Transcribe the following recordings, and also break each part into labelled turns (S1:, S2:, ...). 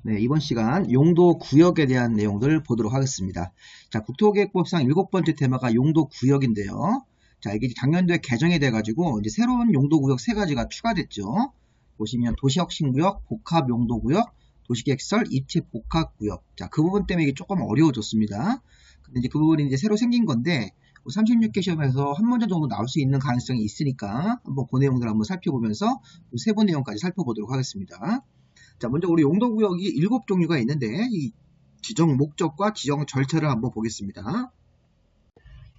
S1: 네, 이번 시간 용도 구역에 대한 내용들 보도록 하겠습니다. 자, 국토계획법상 7번째 테마가 용도 구역인데요. 자, 이게 작년도에 개정이 돼가지고 이제 새로운 용도 구역 3가지가 추가됐죠. 보시면 도시혁신구역, 복합용도구역, 도시계획설, 입지복합구역. 자, 그 부분 때문에 이게 조금 어려워졌습니다. 근데 이제 그 부분이 이제 새로 생긴 건데 36개 시험에서 한 문제 정도 나올 수 있는 가능성이 있으니까 한번 그 내용들 한번 살펴보면서 세부 내용까지 살펴보도록 하겠습니다. 자, 먼저 우리 용도구역이 7종류가 있는데 이 지정 목적과 지정 절차를 한번 보겠습니다.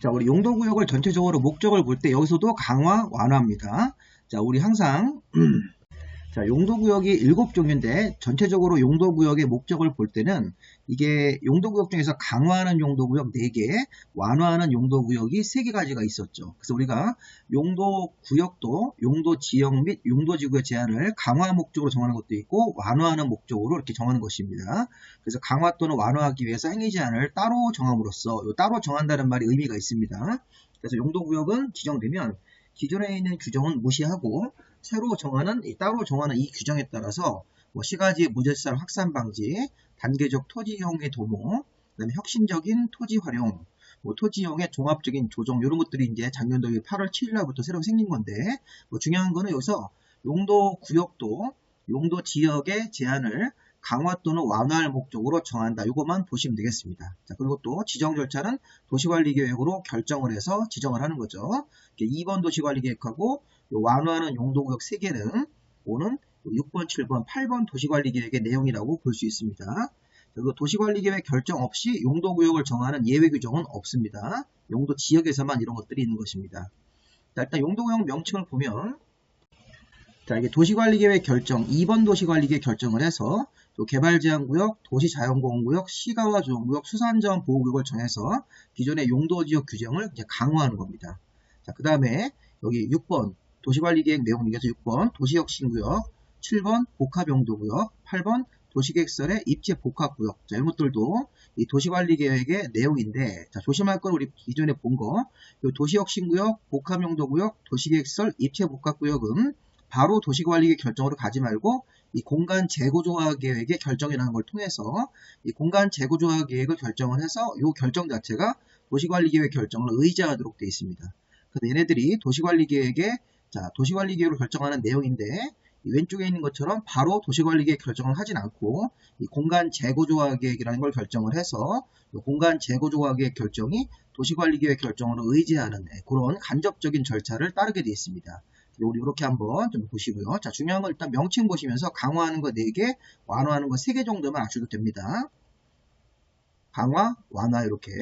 S1: 자, 우리 용도구역을 전체적으로 목적을 볼 때 여기서도 강화, 완화입니다. 자, 우리 항상 자, 용도구역이 7종류인데 전체적으로 용도구역의 목적을 볼 때는 이게 용도구역 중에서 강화하는 용도구역 4개, 완화하는 용도구역이 3가지가 있었죠. 그래서 우리가 용도구역도 용도지역 및 용도지구의 제한을 강화 목적으로 정하는 것도 있고 완화하는 목적으로 이렇게 정하는 것입니다. 그래서 강화 또는 완화하기 위해서 행위 제한을 따로 정함으로써 따로 정한다는 말이 의미가 있습니다. 그래서 용도구역은 지정되면 기존에 있는 규정은 무시하고 새로 정하는 따로 정하는 이 규정에 따라서 시가지 무질서 확산 방지, 단계적 토지 이용의 도모, 그다음에 혁신적인 토지 활용, 토지 이용의 종합적인 조정 이런 것들이 이제 작년도 8월 7일 날부터 새로 생긴 건데 중요한 거는 여기서 용도 구역도 용도 지역의 제한을 강화 또는 완화할 목적으로 정한다. 이것만 보시면 되겠습니다. 자, 그리고 또 지정 절차는 도시관리계획으로 결정을 해서 지정을 하는 거죠. 2번 도시관리계획하고 완화하는 용도구역 3개는 오는 6번, 7번, 8번 도시관리계획의 내용이라고 볼 수 있습니다. 그리고 도시관리계획 결정 없이 용도구역을 정하는 예외 규정은 없습니다. 용도지역에서만 이런 것들이 있는 것입니다. 자, 일단 용도구역 명칭을 보면 자, 이게 도시관리계획 결정, 2번 도시관리계획 결정을 해서 또 개발제한구역, 도시자연공원구역, 시가화조정구역, 수산자원 보호구역을 정해서 기존의 용도지역 규정을 이제 강화하는 겁니다. 자, 그 다음에 여기 6번 도시관리계획 내용 중에서 6번 도시혁신구역, 7번 복합용도구역, 8번 도시계획설의 입지복합구역. 자, 이런 것들도 이 도시관리계획의 내용인데, 자, 조심할 건 우리 기존에 본 거, 도시혁신구역, 복합용도구역, 도시계획설, 입지복합구역은 바로 도시관리계획 결정으로 가지 말고 이 공간 재고조화 계획의 결정이라는 걸 통해서 이 공간 재고조화 계획을 결정을 해서 이 결정 자체가 도시관리계획 결정을 의지하도록 되어 있습니다. 그래서 얘네들이 도시관리계획의 도시관리계획으로 결정하는 내용인데 이 왼쪽에 있는 것처럼 바로 도시관리계획 결정을 하진 않고 이 공간 재고조화 계획이라는 걸 결정을 해서 이 공간 재고조화 계획 결정이 도시관리계획 결정으로 의지하는 그런 간접적인 절차를 따르게 되어 있습니다. 우리 이렇게 한번 좀 보시고요. 자, 중요한 건 일단 명칭 보시면서 강화하는 거 4개, 완화하는 거 3개 정도만 아셔도 됩니다. 강화, 완화 이렇게.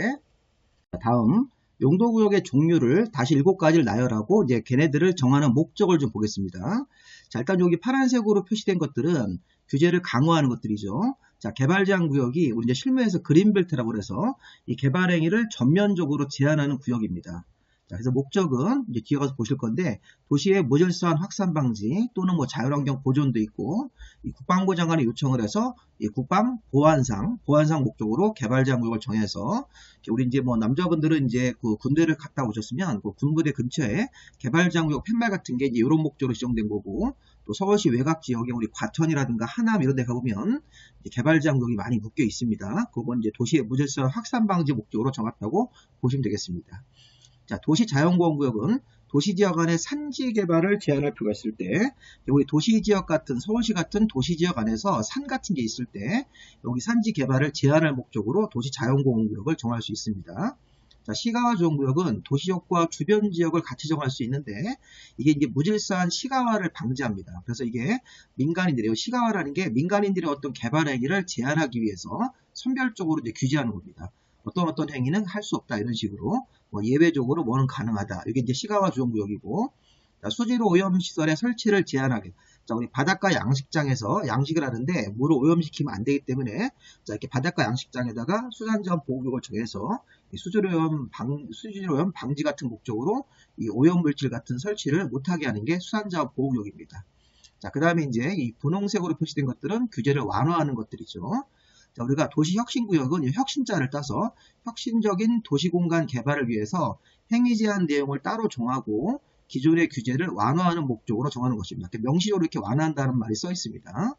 S1: 다음 용도구역의 종류를 다시 7가지를 나열하고 이제 걔네들을 정하는 목적을 좀 보겠습니다. 자, 일단 여기 파란색으로 표시된 것들은 규제를 강화하는 것들이죠. 자, 개발제한구역이 우리 이제 실무에서 그린벨트라고 해서 이 개발 행위를 전면적으로 제한하는 구역입니다. 자, 그래서 목적은 이제 뒤에 가서 보실 건데 도시의 무질서한 확산 방지 또는 자연환경 보존도 있고 이 국방부 장관이 요청을 해서 이 국방 보안상 목적으로 개발제한구역을 정해서 우리 이제 남자분들은 이제 그 군대를 갔다 오셨으면 그 군부대 근처에 개발제한구역 팻말 같은 게 이제 이런 목적으로 지정된 거고 또 서울시 외곽 지역에 우리 과천이라든가 하남 이런 데 가보면 개발제한구역이 많이 묶여 있습니다. 그건 이제 도시의 무질서한 확산 방지 목적으로 정했다고 보시면 되겠습니다. 자, 도시자연공원구역은 도시지역 안에 산지 개발을 제한할 필요가 있을 때 여기 도시지역 같은 서울시 같은 도시지역 안에서 산 같은 게 있을 때 여기 산지 개발을 제한할 목적으로 도시자연공원구역을 정할 수 있습니다. 자, 시가화조정구역은 도시지역과 주변 지역을 같이 정할 수 있는데 이게 이제 무질서한 시가화를 방지합니다. 그래서 이게 민간인들이요. 시가화라는 게 민간인들의 어떤 개발 행위를 제한하기 위해서 선별적으로 이제 규제하는 겁니다. 어떤 행위는 할 수 없다 이런 식으로 예외적으로 뭐는 가능하다. 이게 이제 시가화 조정구역이고 수질 오염시설의 설치를 제한하게. 자, 우리 바닷가 양식장에서 양식을 하는데 물을 오염시키면 안 되기 때문에 자, 이렇게 바닷가 양식장에다가 수산자원 보호구역을 정해서 수질 오염 방지 같은 목적으로 이 오염물질 같은 설치를 못하게 하는 게 수산자원 보호구역입니다. 자, 그 다음에 이제 이 분홍색으로 표시된 것들은 규제를 완화하는 것들이죠. 자, 우리가 도시혁신구역은 혁신자를 따서 혁신적인 도시공간 개발을 위해서 행위 제한 내용을 따로 정하고 기존의 규제를 완화하는 목적으로 정하는 것입니다. 명시적으로 이렇게 완화한다는 말이 써 있습니다.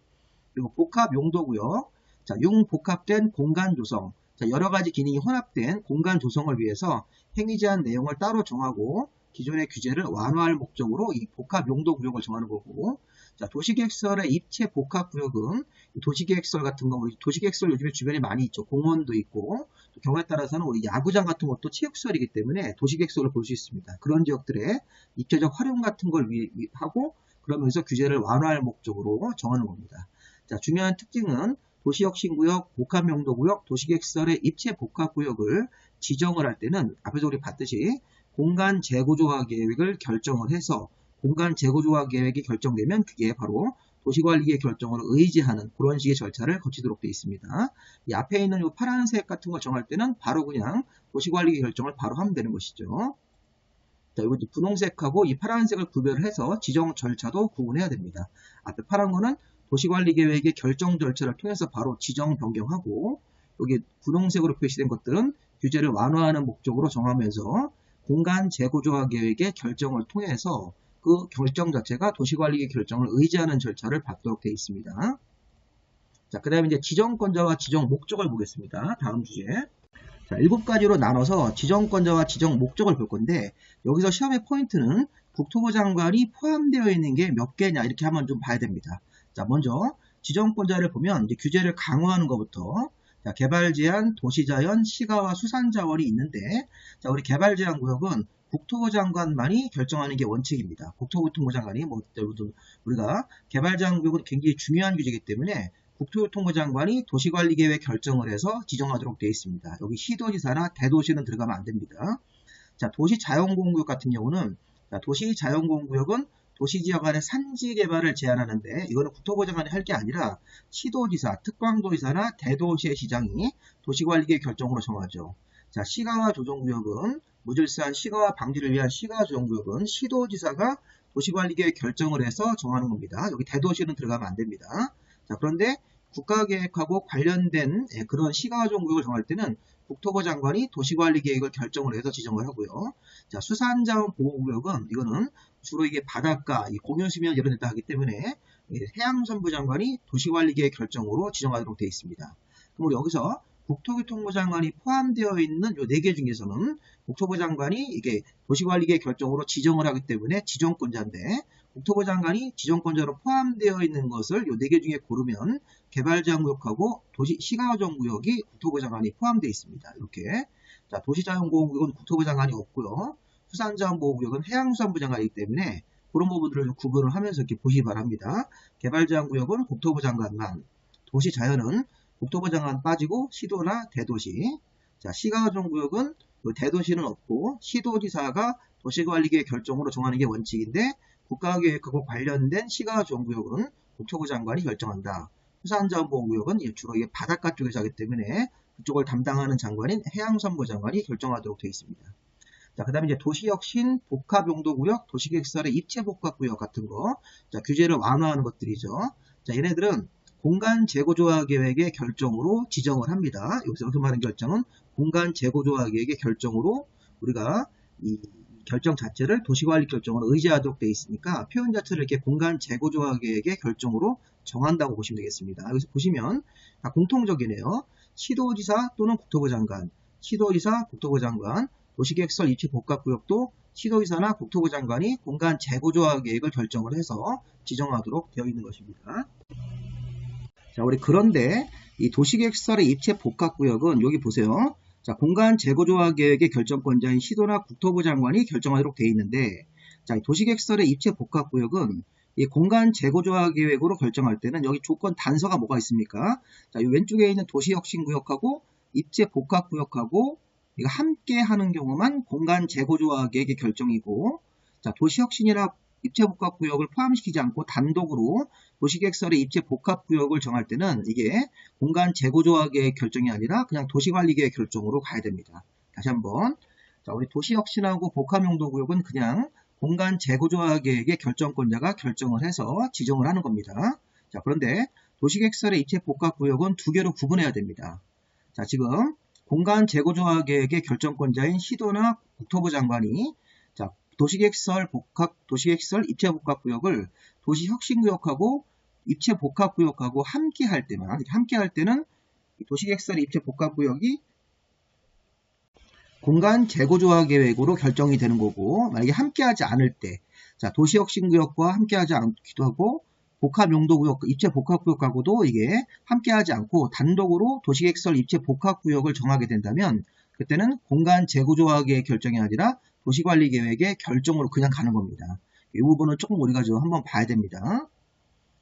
S1: 그리고 복합 용도구역, 자, 융복합된 공간 조성, 자, 여러 가지 기능이 혼합된 공간 조성을 위해서 행위 제한 내용을 따로 정하고 기존의 규제를 완화할 목적으로 이 복합 용도 구역을 정하는 거고, 자, 도시계획설의 입체 복합 구역은 도시계획설 같은 거, 우리 도시계획설 요즘에 주변에 많이 있죠. 공원도 있고, 또 경우에 따라서는 우리 야구장 같은 것도 체육설이기 때문에 도시계획설을 볼 수 있습니다. 그런 지역들의 입체적 활용 같은 걸 하고, 그러면서 규제를 완화할 목적으로 정하는 겁니다. 자, 중요한 특징은 도시혁신구역, 복합용도구역, 도시계획설의 입체 복합구역을 지정을 할 때는 앞에서 우리 봤듯이 공간 재구조화 계획을 결정을 해서 공간 재구조화 계획이 결정되면 그게 바로 도시관리계획 결정을 의지하는 그런 식의 절차를 거치도록 되어 있습니다. 이 앞에 있는 이 파란색 같은 걸 정할 때는 바로 그냥 도시관리계획 결정을 바로 하면 되는 것이죠. 자, 이거 분홍색하고 이 파란색을 구별을 해서 지정 절차도 구분해야 됩니다. 앞에 파란 거는 도시관리계획의 결정 절차를 통해서 바로 지정 변경하고, 여기 분홍색으로 표시된 것들은 규제를 완화하는 목적으로 정하면서 공간 재구조화 계획의 결정을 통해서 그 결정 자체가 도시관리계획 결정을 의지하는 절차를 받도록 되어 있습니다. 자, 그 다음에 이제 지정권자와 지정 목적을 보겠습니다. 다음 주제. 자, 7가지로 나눠서 지정권자와 지정 목적을 볼 건데, 여기서 시험의 포인트는 국토부 장관이 포함되어 있는 게 몇 개냐 이렇게 한번 좀 봐야 됩니다. 자, 먼저 지정권자를 보면 이제 규제를 강화하는 것부터, 자, 개발제한, 도시자연, 시가와 수산자원이 있는데, 자, 우리 개발제한 구역은 국토부 장관만이 결정하는 게 원칙입니다. 국토교통부 장관이 우리가 개발제한 구역은 굉장히 중요한 규제이기 때문에 국토교통부 장관이 도시관리계획 결정을 해서 지정하도록 되어 있습니다. 여기 시도지사나 대도시는 들어가면 안 됩니다. 자, 도시자연공원구역 같은 경우는, 자, 도시자연공원구역은 도시지역 간의 산지 개발을 제한하는데, 이거는 국토부 장관이 할 게 아니라 시도지사, 특광도지사나 대도시의 시장이 도시관리계획 결정으로 정하죠. 자, 시가와 조정구역은 무질서한 시가와 방지를 위한 시가와 조정구역은 시도지사가 도시관리계획 결정을 해서 정하는 겁니다. 여기 대도시는 들어가면 안 됩니다. 자, 그런데 국가계획하고 관련된 그런 시가와 조정구역을 정할 때는 국토부 장관이 도시관리계획을 결정을 해서 지정을 하고요. 자, 수산자원 보호구역은 이거는 주로 이게 바닷가, 공유수면 이런 데다 하기 때문에 해양선부 장관이 도시관리계획 결정으로 지정하도록 되어 있습니다. 그럼 우리 여기서 국토교통부 장관이 포함되어 있는 이 4개 중에서는 국토부 장관이 이게 도시관리계획 결정으로 지정을 하기 때문에 지정권자인데, 국토부 장관이 지정권자로 포함되어 있는 것을 이 4개 중에 고르면 개발제한구역하고 시가조정구역이 국토부 장관이 포함되어 있습니다. 이렇게. 자, 도시자연보호구역은 국토부 장관이 없고요. 수산자원보호구역은 해양수산부 장관이기 때문에 그런 부분들을 좀 구분을 하면서 이렇게 보시기 바랍니다. 개발제한구역은 국토부 장관만, 도시자연은 국토부 장관 빠지고 시도나 대도시. 자, 시가조정구역은 대도시는 없고 시도지사가 도시관리계획 결정으로 정하는 게 원칙인데, 국가계획하고 관련된 시가조정구역은 국토부 장관이 결정한다. 수산자원보호구역은 주로 이게 바닷가 쪽에서 하기 때문에 그쪽을 담당하는 장관인 해양선부 장관이 결정하도록 되어 있습니다. 자, 그 다음에 이제 도시혁신, 복합용도구역, 도시계획설의 입체복합구역 같은 거, 자, 규제를 완화하는 것들이죠. 자, 얘네들은 공간 재구조화 계획의 결정으로 지정을 합니다. 여기서 말하는 결정은 공간 재구조화 계획의 결정으로 우리가 이 결정 자체를 도시관리 결정으로 의지하도록 되어 있으니까 표현 자체를 이렇게 공간 재구조화 계획의 결정으로 정한다고 보시면 되겠습니다. 여기서 보시면 공통적이네요. 시도지사 또는 국토부 장관, 시도지사, 국토부 장관, 도시계획설 입체복합구역도 시도지사나 국토부 장관이 공간 재구조화 계획을 결정을 해서 지정하도록 되어 있는 것입니다. 자, 우리 그런데 이 도시계획설의 입체복합구역은 여기 보세요. 자, 공간 재구조화 계획의 결정권자인 시도나 국토부 장관이 결정하도록 되어 있는데, 자, 도시계획설의 입체복합구역은 이 공간 재구조화 계획으로 결정할 때는 여기 조건 단서가 뭐가 있습니까? 자, 이 왼쪽에 있는 도시혁신구역하고 입체복합구역하고 이거 함께 하는 경우만 공간 재구조화 계획의 결정이고, 자, 도시혁신이나 입체복합구역을 포함시키지 않고 단독으로 도시계획설의 입체복합구역을 정할 때는 이게 공간 재구조화 계획 결정이 아니라 그냥 도시관리계획 결정으로 가야 됩니다. 다시 한번. 자, 우리 도시혁신하고 복합용도구역은 그냥 공간 재구조화 계획의 결정권자가 결정을 해서 지정을 하는 겁니다. 자, 그런데 도시계획설의 입체복합구역은 2개로 구분해야 됩니다. 자, 지금 공간 재구조화 계획의 결정권자인 시도나 국토부 장관이 도시계획설 입체복합구역을 도시혁신구역하고 입체 복합구역하고 함께 할 때만, 함께 할 때는 도시계획설의 입체 복합구역이 공간 재구조화 계획으로 결정이 되는 거고, 만약에 함께하지 않을 때, 자, 도시혁신구역과 함께하지 않기도 하고, 복합용도구역, 입체 복합구역하고도 이게 함께하지 않고 단독으로 도시계획설 입체 복합구역을 정하게 된다면, 그때는 공간 재구조화 계획 결정이 아니라 도시관리 계획의 결정으로 그냥 가는 겁니다. 이 부분은 조금 우리가 좀 한번 봐야 됩니다.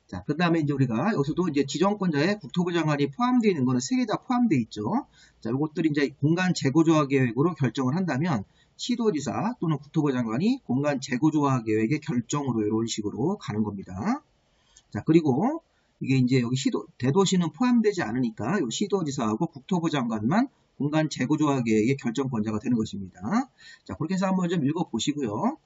S1: 자, 그 다음에 이제 우리가 여기서도 이제 지정권자에 국토부 장관이 포함되어 있는 거는 세 개 다 포함되어 있죠. 자, 이것들이 이제 공간 재구조화 계획으로 결정을 한다면 시도지사 또는 국토부 장관이 공간 재구조화 계획의 결정으로 이런 식으로 가는 겁니다. 자, 그리고 이게 이제 여기 대도시는 포함되지 않으니까 이 시도지사하고 국토부 장관만 공간 재구조화 계획의 결정권자가 되는 것입니다. 자, 그렇게 해서 한번 좀 읽어보시고요.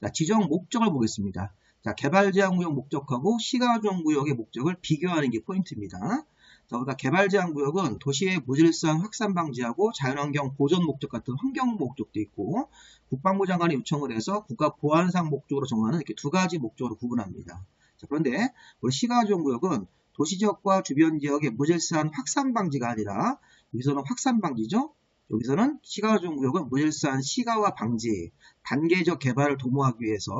S1: 자, 지정 목적을 보겠습니다. 자, 개발제한구역 목적하고 시가조정구역의 목적을 비교하는 게 포인트입니다. 자, 그러니까 개발제한구역은 도시의 무질서한 확산 방지하고 자연환경 보존 목적 같은 환경 목적도 있고, 국방부 장관이 요청을 해서 국가보안상 목적으로 정하는 이렇게 두 가지 목적으로 구분합니다. 자, 그런데 우리 시가조정구역은 도시지역과 주변 지역의 무질서한 확산 방지가 아니라, 여기서는 확산 방지죠. 여기서는 시가조정구역은 무질서한 시가화 방지, 단계적 개발을 도모하기 위해서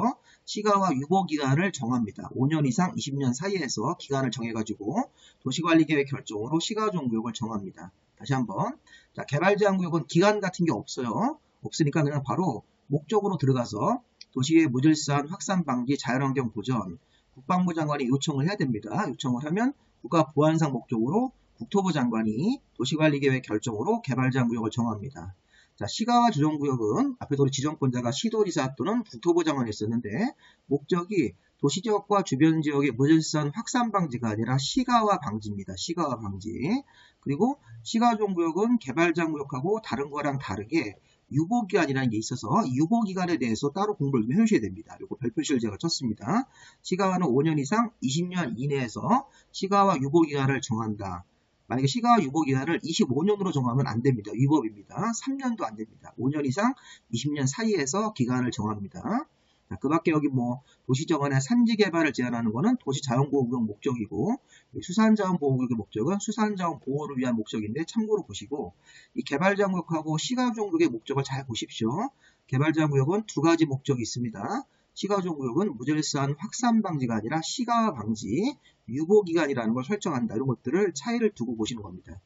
S1: 시가화 유보기간을 정합니다. 5년 이상 20년 사이에서 기간을 정해가지고 도시관리계획 결정으로 시가조정구역을 정합니다. 다시 한번, 자, 개발제한구역은 기간 같은 게 없어요. 없으니까 그냥 바로 목적으로 들어가서 도시의 무질서한 확산 방지, 자연환경 보전, 국방부 장관이 요청을 해야 됩니다. 요청을 하면 국가보안상 목적으로 국토부 장관이 도시관리계획 결정으로 개발제한구역을 정합니다. 자, 시가화 조정구역은 앞에도 우리 지정권자가 시도지사 또는 국토부 장관이 있었는데, 목적이 도시지역과 주변 지역의 무질서한 확산 방지가 아니라 시가화 방지입니다. 시가화 방지. 그리고 시가화 조정구역은 개발제한구역하고 다른 거랑 다르게 유보기간이라는 게 있어서 유보기간에 대해서 따로 공부를 좀 해주셔야 됩니다. 이거 별표시를 제가 쳤습니다. 시가화는 5년 이상 20년 이내에서 시가화 유보기간을 정한다. 만약에 시가화 유보기간을 25년으로 정하면 안 됩니다. 위법입니다. 3년도 안 됩니다. 5년 이상 20년 사이에서 기간을 정합니다. 자, 그 밖에 여기 뭐 도시정원의 산지개발을 제한하는 것은 도시자원보호구역 목적이고, 수산자원보호구역의 목적은 수산자원 보호를 위한 목적인데 참고로 보시고, 이 개발제한구역하고 시가조정구역의 목적을 잘 보십시오. 개발제한구역은 두 가지 목적이 있습니다. 시가조정구역은 무질서한 확산 방지가 아니라 시가화 방지, 유보기간이라는 걸 설정한다. 이런 것들을 차이를 두고 보시는 겁니다.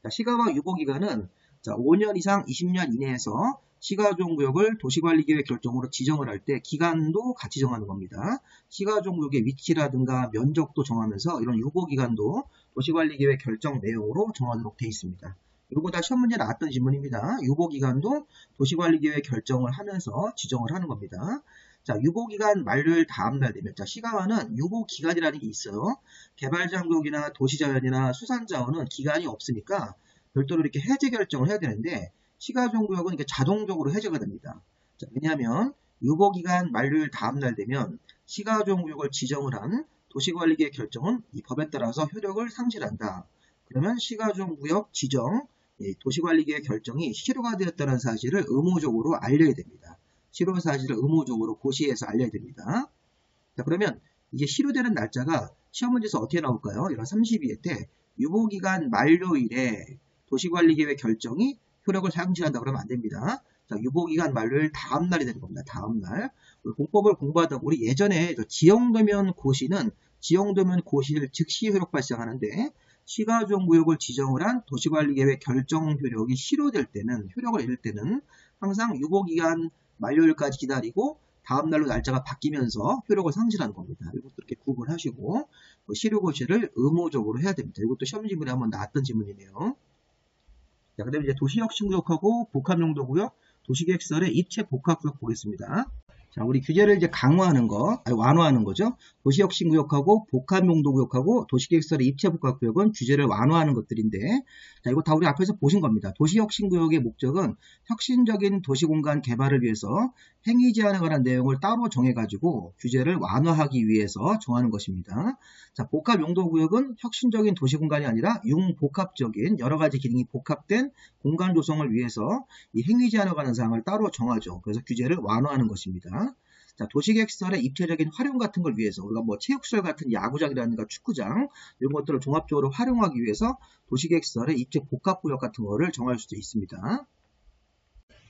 S1: 자, 시가화 유보기간은 5년 이상 20년 이내에서 시가조정구역을 도시관리계획 결정으로 지정을 할 때 기간도 같이 정하는 겁니다. 시가조정구역의 위치라든가 면적도 정하면서 이런 유보기간도 도시관리계획 결정 내용으로 정하도록 되어 있습니다. 이거 다 시험 문제 나왔던 질문입니다. 유보기간도 도시관리계획 결정을 하면서 지정을 하는 겁니다. 자, 유보기간 만료일 다음날 되면, 자, 시가화는 유보기간이라는 게 있어요. 개발제한구역이나 도시자원이나 수산자원은 기간이 없으니까 별도로 이렇게 해제 결정을 해야 되는데, 시가조정구역은 이게 자동적으로 해제가 됩니다. 자, 왜냐하면 유보기간 만료일 다음날 되면 시가조정구역을 지정을 한 도시관리계획 결정은 이 법에 따라서 효력을 상실한다. 그러면 시가조정구역 지정, 도시관리계획 결정이 실효가 되었다는 사실을 의무적으로 알려야 됩니다. 실효 사실을 의무적으로 고시에서 알려야 됩니다. 자, 그러면 이게 실효되는 날짜가 시험 문제에서 어떻게 나올까요? 이런 32회 때 유보기간 만료일에 도시관리계획 결정이 효력을 상실한다 그러면 안 됩니다. 자, 유보기간 만료일 다음날이 되는 겁니다. 다음날. 공법을 공부하다 우리 예전에 지형도면 고시는 지형도면 고시를 즉시 효력 발생하는데, 시가조정구역을 지정을 한 도시관리계획 결정 효력이 실효될 때는, 효력을 잃을 때는 항상 유보기간 만료일까지 기다리고 다음날로 날짜가 바뀌면서 효력을 상실하는 겁니다. 이것도 이렇게 구분하시고 실효고시를 의무적으로 해야 됩니다. 이것도 시험 지문에 한번 나왔던 지문이네요. 자, 그 다음에 이제 도시혁신구역하고 복합용도구역, 도시계획설의 입체 복합구역 보겠습니다. 자, 우리 규제를 이제 강화하는 거, 완화하는 거죠. 도시혁신구역하고 복합용도구역하고 도시계획설의 입체복합구역은 규제를 완화하는 것들인데, 자, 이거 다 우리 앞에서 보신 겁니다. 도시혁신구역의 목적은 혁신적인 도시공간 개발을 위해서 행위 제한에 관한 내용을 따로 정해가지고 규제를 완화하기 위해서 정하는 것입니다. 자, 복합용도구역은 혁신적인 도시공간이 아니라 융복합적인 여러 가지 기능이 복합된 공간 조성을 위해서 이 행위 제한에 관한 사항을 따로 정하죠. 그래서 규제를 완화하는 것입니다. 자, 도시계획시설의 입체적인 활용 같은 걸 위해서 우리가 뭐 체육시설 같은 야구장이라든가 축구장 이런 것들을 종합적으로 활용하기 위해서 도시계획시설의 입체 복합구역 같은 거를 정할 수도 있습니다.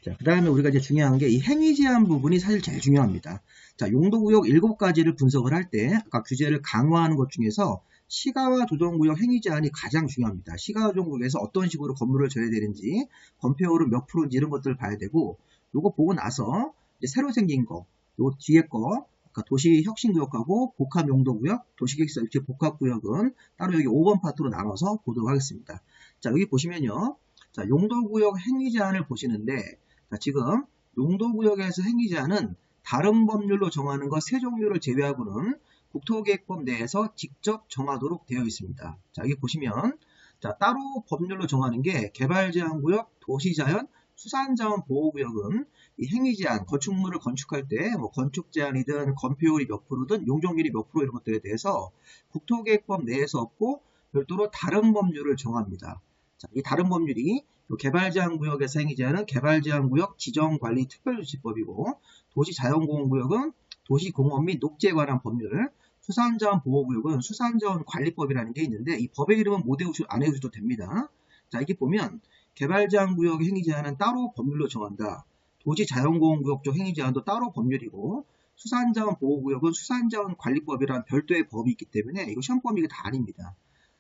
S1: 자, 그 다음에 우리가 이제 중요한 게 이 행위 제한 부분이 사실 제일 중요합니다. 자, 용도구역 7가지를 분석을 할 때 아까 규제를 강화하는 것 중에서 시가와 조정구역 행위 제한이 가장 중요합니다. 시가와 조정구역에서 어떤 식으로 건물을 져야 되는지, 건폐율은 몇 프로인지 이런 것들을 봐야 되고, 요거 보고 나서 이제 새로 생긴 거, 요 뒤에 거, 그러니까 도시혁신구역하고 복합용도구역, 도시계획시설 입체 복합구역은 따로 여기 5번 파트로 나눠서 보도록 하겠습니다. 자, 여기 보시면요. 자, 용도구역 행위 제한을 보시는데, 자, 지금 용도구역에서 행위 제한은 다른 법률로 정하는 것 3종류를 제외하고는 국토계획법 내에서 직접 정하도록 되어 있습니다. 자, 여기 보시면 자, 따로 법률로 정하는 게 개발제한구역, 도시자연, 수산자원보호구역은 이 행위제한, 건축물을 건축할 때 뭐 건축제한이든 건폐율이 몇 프로든 용적률이 몇 프로 이런 것들에 대해서 국토계획법 내에서 없고 별도로 다른 법률을 정합니다. 자, 이 다른 법률이 개발제한구역에서 행위제한은 개발제한구역 지정관리특별조치법이고 도시자연공원구역은 도시공원 및 녹지에 관한 법률, 수산자원보호구역은 수산자원관리법이라는 게 있는데 이 법의 이름은 안 외우셔도 됩니다. 자, 이게 보면 개발제한구역 행위제한은 따로 법률로 정한다. 도시자연공원구역 쪽 행위제한도 따로 법률이고 수산자원보호구역은 수산자원관리법이라는 별도의 법이 있기 때문에 이거 시험 범위가 다 아닙니다.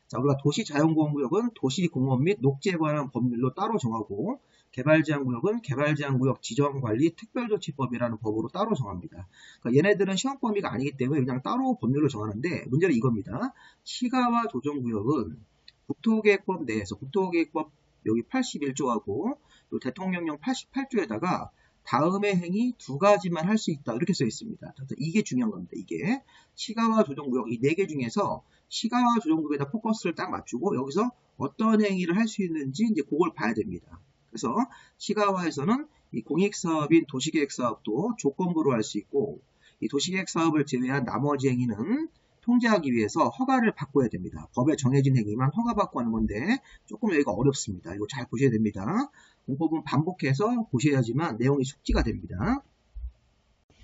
S1: 자, 우리가 도시자연공원구역은 도시공원 및 녹지에 관한 법률로 따로 정하고 개발제한구역은 개발제한구역 지정관리 특별조치법이라는 법으로 따로 정합니다. 그러니까 얘네들은 시험 범위가 아니기 때문에 그냥 따로 법률로 정하는데 문제는 이겁니다. 시가와 조정구역은 국토계획법 내에서 국토계획법 여기 81조하고 대통령령 88조에다가 다음의 행위 2가지만 할 수 있다 이렇게 써 있습니다. 이게 중요한 겁니다. 이게 시가와 조정구역 이 4개 중에서 시가와 조정구역에다 포커스를 딱 맞추고 여기서 어떤 행위를 할 수 있는지 이제 그걸 봐야 됩니다. 그래서 시가와에서는 이 공익사업인 도시계획사업도 조건부로 할 수 있고 이 도시계획사업을 제외한 나머지 행위는 통제하기 위해서 허가를 바꿔야 됩니다. 법에 정해진 행위만 허가받고 하는 건데 조금 여기가 어렵습니다. 이거 잘 보셔야 됩니다. 공법은 반복해서 보셔야지만 내용이 숙지가 됩니다.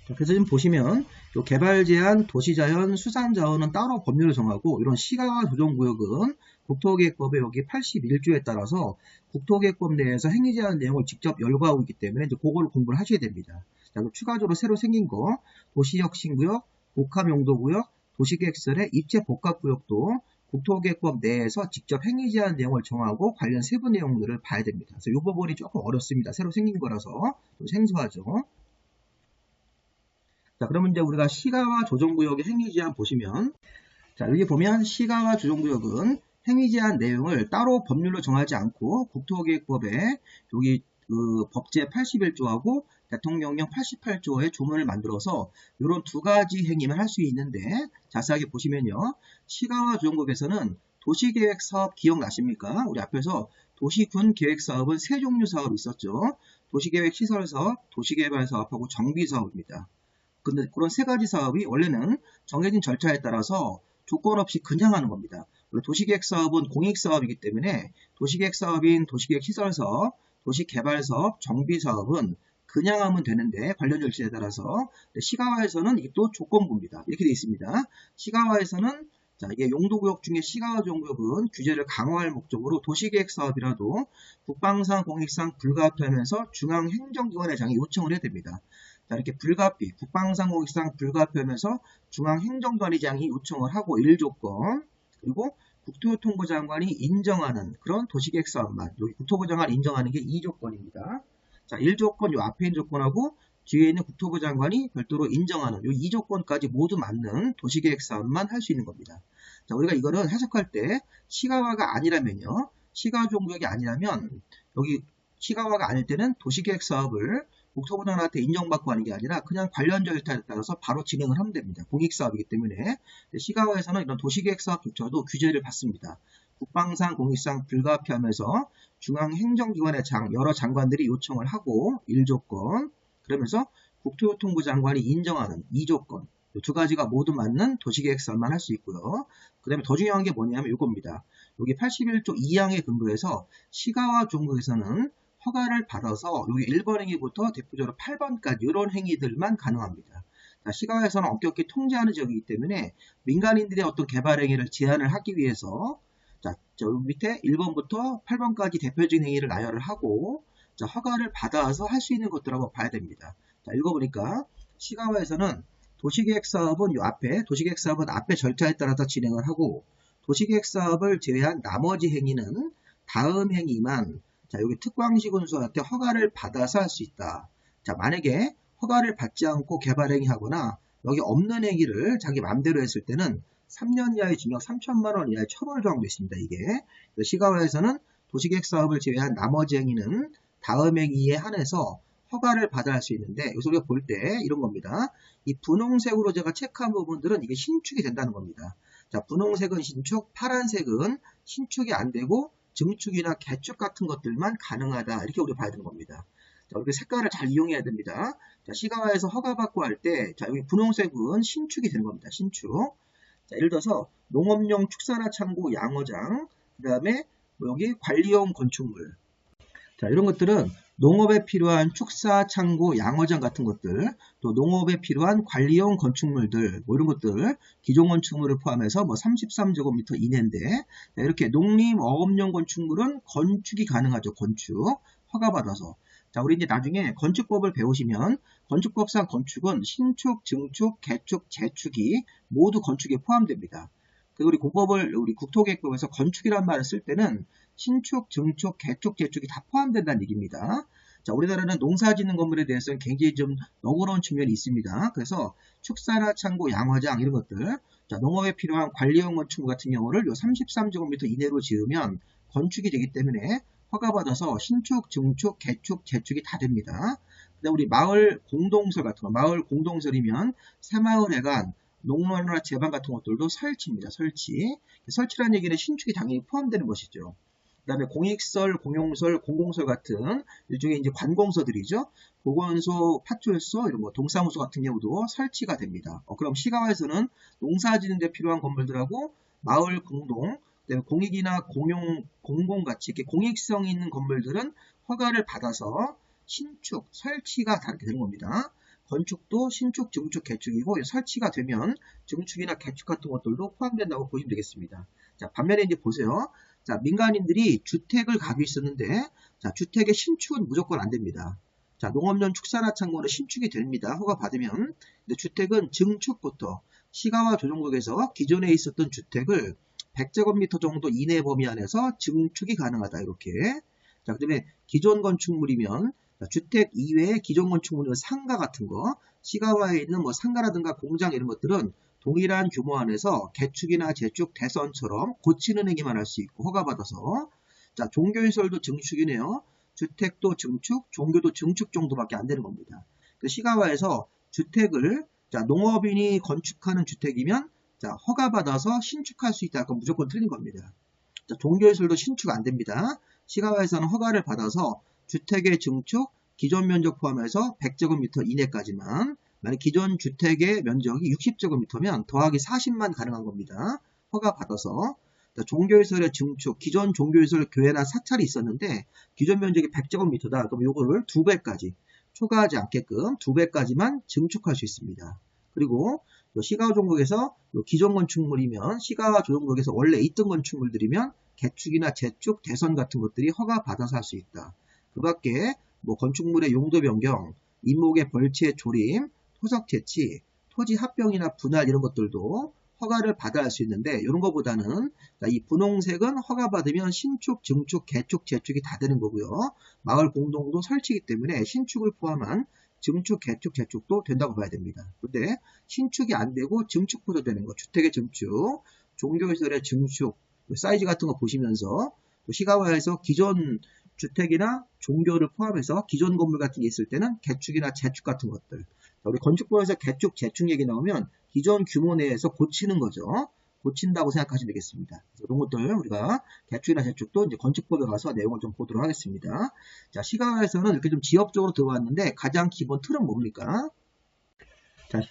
S1: 그래서 지금 보시면 개발제한, 도시자연, 수산자원은 따로 법률을 정하고 이런 시가와 조정구역은 국토계획법의 여기 81조에 따라서 국토계획법 내에서 행위제한 내용을 직접 열거하고 있기 때문에 이제 그걸 공부를 하셔야 됩니다. 자, 추가적으로 새로 생긴 거 도시혁신구역, 복합용도구역, 도시계획시설의 입체복합구역도 국토계획법 내에서 직접 행위제한 내용을 정하고 관련 세부 내용들을 봐야 됩니다. 그래서 이 부분이 조금 어렵습니다. 새로 생긴 거라서 좀 생소하죠. 자, 그러면 이제 우리가 시가와 조정구역의 행위제한 보시면 자, 여기 보면 시가와 조정구역은 행위제한 내용을 따로 법률로 정하지 않고 국토계획법에 여기 법제 81조하고 대통령령 88조의 조문을 만들어서 이런 2가지 행위만 할 수 있는데 자세하게 보시면요. 시가와 조정구역에서는 도시계획사업 기억나십니까? 우리 앞에서 도시군 계획사업은 3종류 사업이 있었죠. 도시계획 시설사업, 도시개발사업하고 정비사업입니다. 근데 그런 3가지 사업이 원래는 정해진 절차에 따라서 조건 없이 그냥 하는 겁니다. 도시계획사업은 공익사업이기 때문에 도시계획사업인 도시계획시설사업, 도시개발사업, 정비사업은 그냥 하면 되는데 관련 절차에 따라서 시가와에서는 이게 또 조건부입니다. 이렇게 되어 있습니다. 시가와에서는 자, 이게 용도구역 중에 시가와 조정구역은 규제를 강화할 목적으로 도시계획사업이라도 국방상 공익상 불가피하면서 중앙행정기관의 장이 요청을 해야 됩니다. 자, 이렇게 불가피, 국방상 공익상 불가피하면서 중앙행정기관의 장이 요청을 하고 1조건, 그리고 국토교통부 장관이 인정하는 그런 도시계획 사업만, 여기 국토부 장관이 인정하는 게 2조건입니다. 자, 1조건 요 앞에 있는 조건하고 뒤에 있는 국토부 장관이 별도로 인정하는 요 2조건까지 모두 맞는 도시계획 사업만 할 수 있는 겁니다. 자, 우리가 이거를 해석할 때 시가화가 아니라면요. 시가와 조정구역이 아니라면 여기 시가화가 아닐 때는 도시계획 사업을 국토부 장관한테 인정받고 하는 게 아니라 그냥 관련 절차에 따라서 바로 진행을 하면 됩니다. 공익사업이기 때문에 시가화에서는 이런 도시계획사업조차도 규제를 받습니다. 국방상 공익상 불가피하면서 중앙행정기관의 여러 장관들이 요청을 하고 1조건, 그러면서 국토교통부 장관이 인정하는 2조건, 이 2가지가 모두 맞는 도시계획사업만 할 수 있고요. 그 다음에 더 중요한 게 뭐냐면 이겁니다. 여기 81조 2항에 근거해서 시가와 조정구역에서는 허가를 받아서 여기 1번 행위부터 대표적으로 8번까지 이런 행위들만 가능합니다. 시가에서는 엄격히 통제하는 지역이기 때문에 민간인들의 어떤 개발 행위를 제한을 하기 위해서 저 밑에 1번부터 8번까지 대표적인 행위를 나열을 하고 허가를 받아서 할 수 있는 것들하고 봐야 됩니다. 읽어보니까 시가와에서는 도시계획 사업은 도시계획 사업은 앞에 절차에 따라서 진행을 하고 도시계획 사업을 제외한 나머지 행위는 다음 행위만 여기 특광시군수한테 허가를 받아서 할 수 있다. 만약에 허가를 받지 않고 개발 행위하거나 여기 없는 행위를 자기 마음대로 했을 때는 3년 이하의 징역 3천만 원 이하의 처벌 조항도 있습니다. 이게 시가와에서는 도시계획 사업을 제외한 나머지 행위는 다음 행위에 한해서 허가를 받아야 할 수 있는데 여기서 우리가 볼 때 이런 겁니다. 이 분홍색으로 제가 체크한 부분들은 이게 신축이 된다는 겁니다. 분홍색은 신축, 파란색은 신축이 안 되고 증축이나 개축 같은 것들만 가능하다. 이렇게 우리가 봐야 되는 겁니다. 이렇게 색깔을 잘 이용해야 됩니다. 시가와에서 허가받고 할 때, 여기 분홍색은 신축이 되는 겁니다. 신축. 예를 들어서 농업용 축사나 창고, 양어장, 그 다음에 여기 관리용 건축물. 이런 것들은 농업에 필요한 축사, 창고, 양어장 같은 것들, 또 농업에 필요한 관리용 건축물들, 이런 것들, 기존 건축물을 포함해서 33제곱미터 이내인데, 이렇게 농림, 어업용 건축물은 건축이 가능하죠. 건축. 허가받아서. 우리 이제 나중에 건축법을 배우시면 건축법상 건축은 신축, 증축, 개축, 재축이 모두 건축에 포함됩니다. 그리고 우리 국토계획법에서 건축이라는 말을 쓸 때는 신축, 증축, 개축, 재축이 다 포함된다는 얘기입니다. 우리나라는 농사 짓는 건물에 대해서는 굉장히 좀 너그러운 측면이 있습니다. 그래서 축사나 창고, 양화장 이런 것들, 농업에 필요한 관리용 건축물 같은 경우를 33제곱미터 이내로 지으면 건축이 되기 때문에 허가받아서 신축, 증축, 개축, 재축이 다 됩니다. 그다음 우리 마을 공동설 같은 거, 마을 공동설이면 새마을회관, 농로나 제방 같은 것들도 설치입니다. 설치라는 얘기는 신축이 당연히 포함되는 것이죠. 그 다음에 공익설, 공용설, 공공설 같은 일종의 이제 관공서들이죠. 보건소, 파출소, 이런 동사무소 같은 경우도 설치가 됩니다. 그럼 시가와에서는 농사 짓는 데 필요한 건물들하고 마을 공동, 그다음에 공익이나 공공같이 이렇게 공익성이 있는 건물들은 허가를 받아서 신축, 설치가 다르게 되는 겁니다. 건축도 신축, 증축, 개축이고 설치가 되면 증축이나 개축 같은 것들도 포함된다고 보시면 되겠습니다. 반면에 이제 보세요. 민간인들이 주택을 가지고 있었는데 주택의 신축은 무조건 안 됩니다. 농업용 축사나 창고는 신축이 됩니다. 허가 받으면. 근데 주택은 증축부터 시가와 조정구역에서 기존에 있었던 주택을 100제곱미터 정도 이내 범위 안에서 증축이 가능하다. 이렇게. 그다음에 기존 건축물이면 주택 이외에 기존 건축물은 상가 같은 거, 시가와에 있는 상가라든가 공장 이런 것들은 동일한 규모 안에서 개축이나 재축, 대선처럼 고치는 행위만 할 수 있고 허가받아서. 종교시설도 증축이네요. 주택도 증축, 종교도 증축 정도밖에 안 되는 겁니다. 시가와에서 주택을 농업인이 건축하는 주택이면 허가받아서 신축할 수 있다. 그럼 무조건 틀린 겁니다. 종교시설도 신축 안 됩니다. 시가와에서는 허가를 받아서 주택의 증축, 기존 면적 포함해서 100제곱미터 이내까지만, 만약 기존 주택의 면적이 60제곱미터면 더하기 40만 가능한 겁니다. 허가 받아서. 종교시설의 증축, 기존 종교시설 교회나 사찰이 있었는데 기존 면적이 100제곱미터다. 그럼 요거를 2배까지, 초과하지 않게끔 2배까지만 증축할 수 있습니다. 그리고 시가와 조정구역에서 기존 건축물이면 시가와 조정구역에서 원래 있던 건축물들이면 개축이나 재축, 대선 같은 것들이 허가 받아서 할 수 있다. 그 밖에 건축물의 용도 변경, 임목의 벌채 조림, 토석 채취, 토지 합병이나 분할 이런 것들도 허가를 받아야 할 수 있는데 이런 것보다는 이 분홍색은 허가 받으면 신축, 증축, 개축, 재축이 다 되는 거고요. 마을 공동도 설치이기 때문에 신축을 포함한 증축, 개축, 재축도 된다고 봐야 됩니다. 근데 신축이 안 되고 증축부터 되는 거, 주택의 증축, 종교시설의 증축, 사이즈 같은 거 보시면서 시가와에서 기존 주택이나 종교를 포함해서 기존 건물 같은 게 있을 때는 개축이나 재축 같은 것들. 우리 건축법에서 개축, 재축 얘기 나오면 기존 규모 내에서 고치는 거죠. 고친다고 생각하시면 되겠습니다. 이런 것들 우리가 개축이나 재축도 이제 건축법에 가서 내용을 좀 보도록 하겠습니다. 시가와에서는 이렇게 좀 지역적으로 들어왔는데 가장 기본 틀은 뭡니까?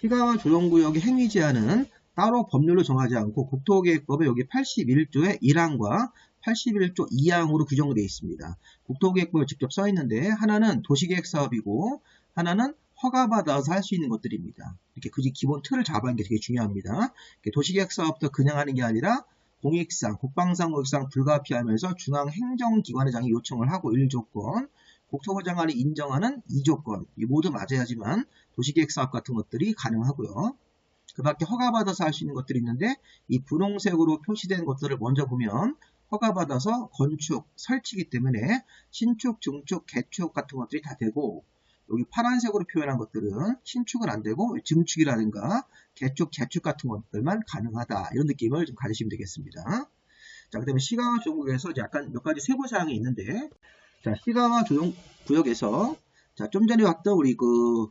S1: 시가와 조정구역의 행위 제한은 따로 법률로 정하지 않고 국토계획법의 여기 81조의 1항과 81조 2항으로 규정되어 있습니다. 국토계획법에 직접 써 있는데 하나는 도시계획 사업이고 하나는 허가받아서 할 수 있는 것들입니다. 이렇게 그 기본 틀을 잡아야 게 되게 중요합니다. 도시계획 사업도 그냥 하는 게 아니라 공익상, 국방상, 공익상 불가피하면서 중앙행정기관의장이 요청을 하고 1조건, 국토부 장관이 인정하는 2조건, 모두 맞아야지만 도시계획 사업 같은 것들이 가능하고요. 그 밖에 허가받아서 할 수 있는 것들이 있는데 이 분홍색으로 표시된 것들을 먼저 보면 허가받아서 건축, 설치기 때문에 신축, 증축, 개축 같은 것들이 다 되고 여기 파란색으로 표현한 것들은 신축은 안 되고 증축이라든가 개축, 재축 같은 것들만 가능하다. 이런 느낌을 좀 가지시면 되겠습니다. 자, 그 다음에 시가와 조정구역에서 약간 몇 가지 세부사항이 있는데 자, 시가와 조정구역에서 자, 좀 전에 왔던 우리 그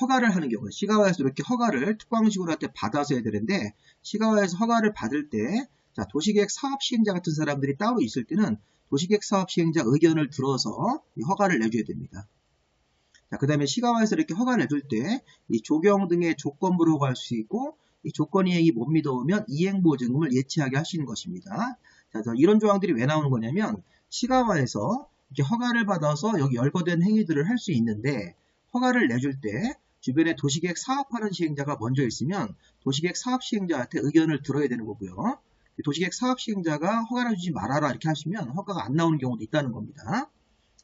S1: 허가를 하는 경우 시가와에서 이렇게 허가를 특광식으로 할 때 받아서 해야 되는데 시가와에서 허가를 받을 때 자, 도시계획 사업시행자 같은 사람들이 따로 있을 때는 도시계획 사업시행자 의견을 들어서 이 허가를 내줘야 됩니다. 자, 그 다음에 시가와에서 이렇게 허가를 내줄 때 이 조경 등의 조건부로 허가할 수 있고 이 조건 이행이 못 믿어오면 이행보증금을 예치하게 하시는 것입니다. 자, 이런 조항들이 왜 나오는 거냐면 시가와에서 이렇게 허가를 받아서 여기 열거된 행위들을 할 수 있는데 허가를 내줄 때 주변에 도시계획 사업하는 시행자가 먼저 있으면 도시계획 사업 시행자한테 의견을 들어야 되는 거고요. 도시계획 사업 시행자가 허가를 주지 말아라 이렇게 하시면 허가가 안 나오는 경우도 있다는 겁니다.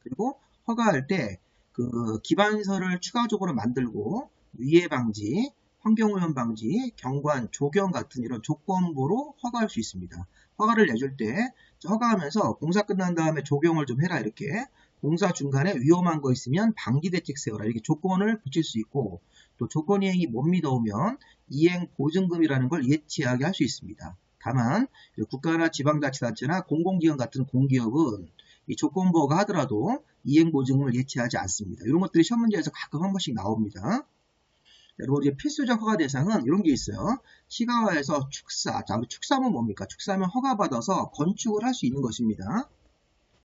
S1: 그리고 허가할 때 그 기반시설을 추가적으로 만들고 위해 방지, 환경오염 방지, 경관, 조경 같은 이런 조건부로 허가할 수 있습니다. 허가를 내줄 때 허가하면서 공사 끝난 다음에 조경을 좀 해라 이렇게 공사 중간에 위험한 거 있으면 방지 대책 세워라 이렇게 조건을 붙일 수 있고 또 조건 이행이 못 믿어오면 이행 보증금이라는 걸 예치하게 할 수 있습니다. 다만 국가나 지방자치단체나 공공기관 같은 공기업은 이 조건부가 하더라도 이행 보증금을 예치하지 않습니다. 이런 것들이 시험 문제에서 가끔 한 번씩 나옵니다. 그리고 이제 필수적 허가 대상은 이런 게 있어요. 시가와에서 축사. 자, 축사면 뭡니까? 축사면 허가받아서 건축을 할 수 있는 것입니다.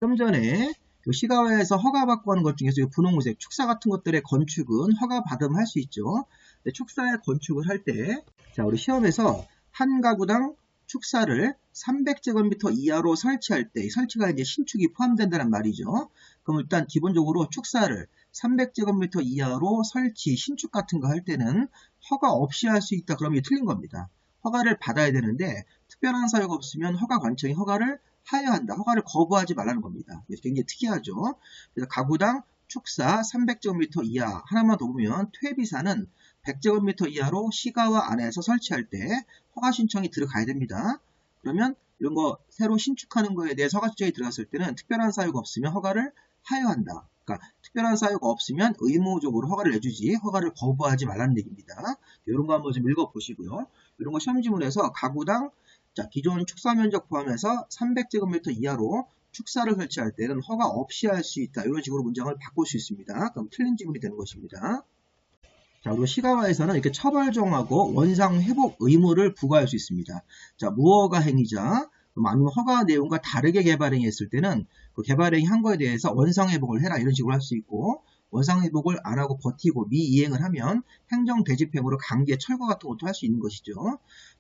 S1: 좀 전에 시가와에서 허가받고 하는 것 중에서 분홍색 축사 같은 것들의 건축은 허가받으면 할 수 있죠. 축사에 건축을 할 때, 자, 우리 시험에서 한 가구당 축사를 300제곱미터 이하로 설치할 때, 설치가 이제 신축이 포함된다는 말이죠. 그럼 일단 기본적으로 축사를 300제곱미터 이하로 설치, 신축 같은 거 할 때는 허가 없이 할 수 있다. 그러면 이게 틀린 겁니다. 허가를 받아야 되는데 특별한 사유가 없으면 허가관청이 허가를 하여한다. 허가를 거부하지 말라는 겁니다. 굉장히 특이하죠. 그래서 가구당 축사 300제곱미터 이하 하나만 더 보면 퇴비사는 100제곱미터 이하로 시가와 안에서 설치할 때 허가 신청이 들어가야 됩니다. 그러면 이런 거 새로 신축하는 거에 대해서 허가 신청이 들어갔을 때는 특별한 사유가 없으면 허가를 하여한다. 그러니까 특별한 사유가 없으면 의무적으로 허가를 내주지 허가를 거부하지 말라는 얘기입니다. 이런 거 한번 좀 읽어보시고요. 이런 거 시험지문에서 가구당 자, 기존 축사 면적 포함해서 300제곱미터 이하로 축사를 설치할 때는 허가 없이 할 수 있다. 이런 식으로 문장을 바꿀 수 있습니다. 그럼 틀린 지문이 되는 것입니다. 자, 그리고 시가와에서는 이렇게 처벌 정하고 원상 회복 의무를 부과할 수 있습니다. 자, 무허가 행위자, 아니면 허가 내용과 다르게 개발행위 했을 때는 그 개발행위 한 거에 대해서 원상 회복을 해라 이런 식으로 할 수 있고 원상 회복을 안 하고 버티고 미이행을 하면 행정 대집행으로 강제 철거 같은 것도 할 수 있는 것이죠.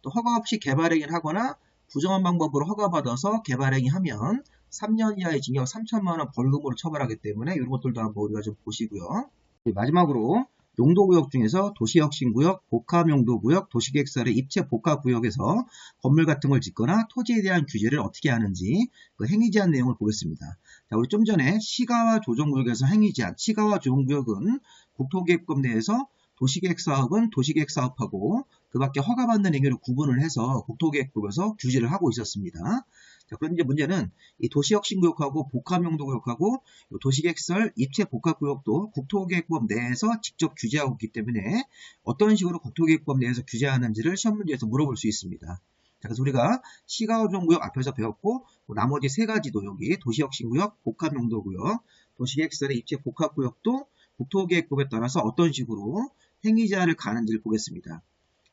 S1: 또 허가 없이 개발행위를 하거나 부정한 방법으로 허가받아서 개발행위 하면 3년 이하의 징역 3천만 원 벌금으로 처벌하기 때문에 이런 것들도 한번 우리가 좀 보시고요. 마지막으로 용도구역 중에서 도시혁신구역, 복합용도구역, 도시계획설의 입체 복합구역에서 건물 같은 걸 짓거나 토지에 대한 규제를 어떻게 하는지 그 행위제한 내용을 보겠습니다. 자, 우리 좀 전에 시가와 조정구역에서 행위제한, 시가와 조정구역은 국토계획법 내에서 도시계획사업은 도시계획사업하고 그 밖에 허가받는 행위를 구분을 해서 국토계획법에서 규제를 하고 있었습니다. 자, 그런데 문제는 이 도시혁신구역하고 복합용도구역하고 도시계획설 입체 복합구역도 국토계획법 내에서 직접 규제하고 있기 때문에 어떤 식으로 국토계획법 내에서 규제하는지를 시험 문제에서 물어볼 수 있습니다. 자, 그래서 우리가 시가조정구역 앞에서 배웠고 나머지 세 가지도 여기 도시혁신구역, 복합용도구역, 도시계획설의 입체 복합구역도 국토계획법에 따라서 어떤 식으로 행위제한을 가는지를 보겠습니다.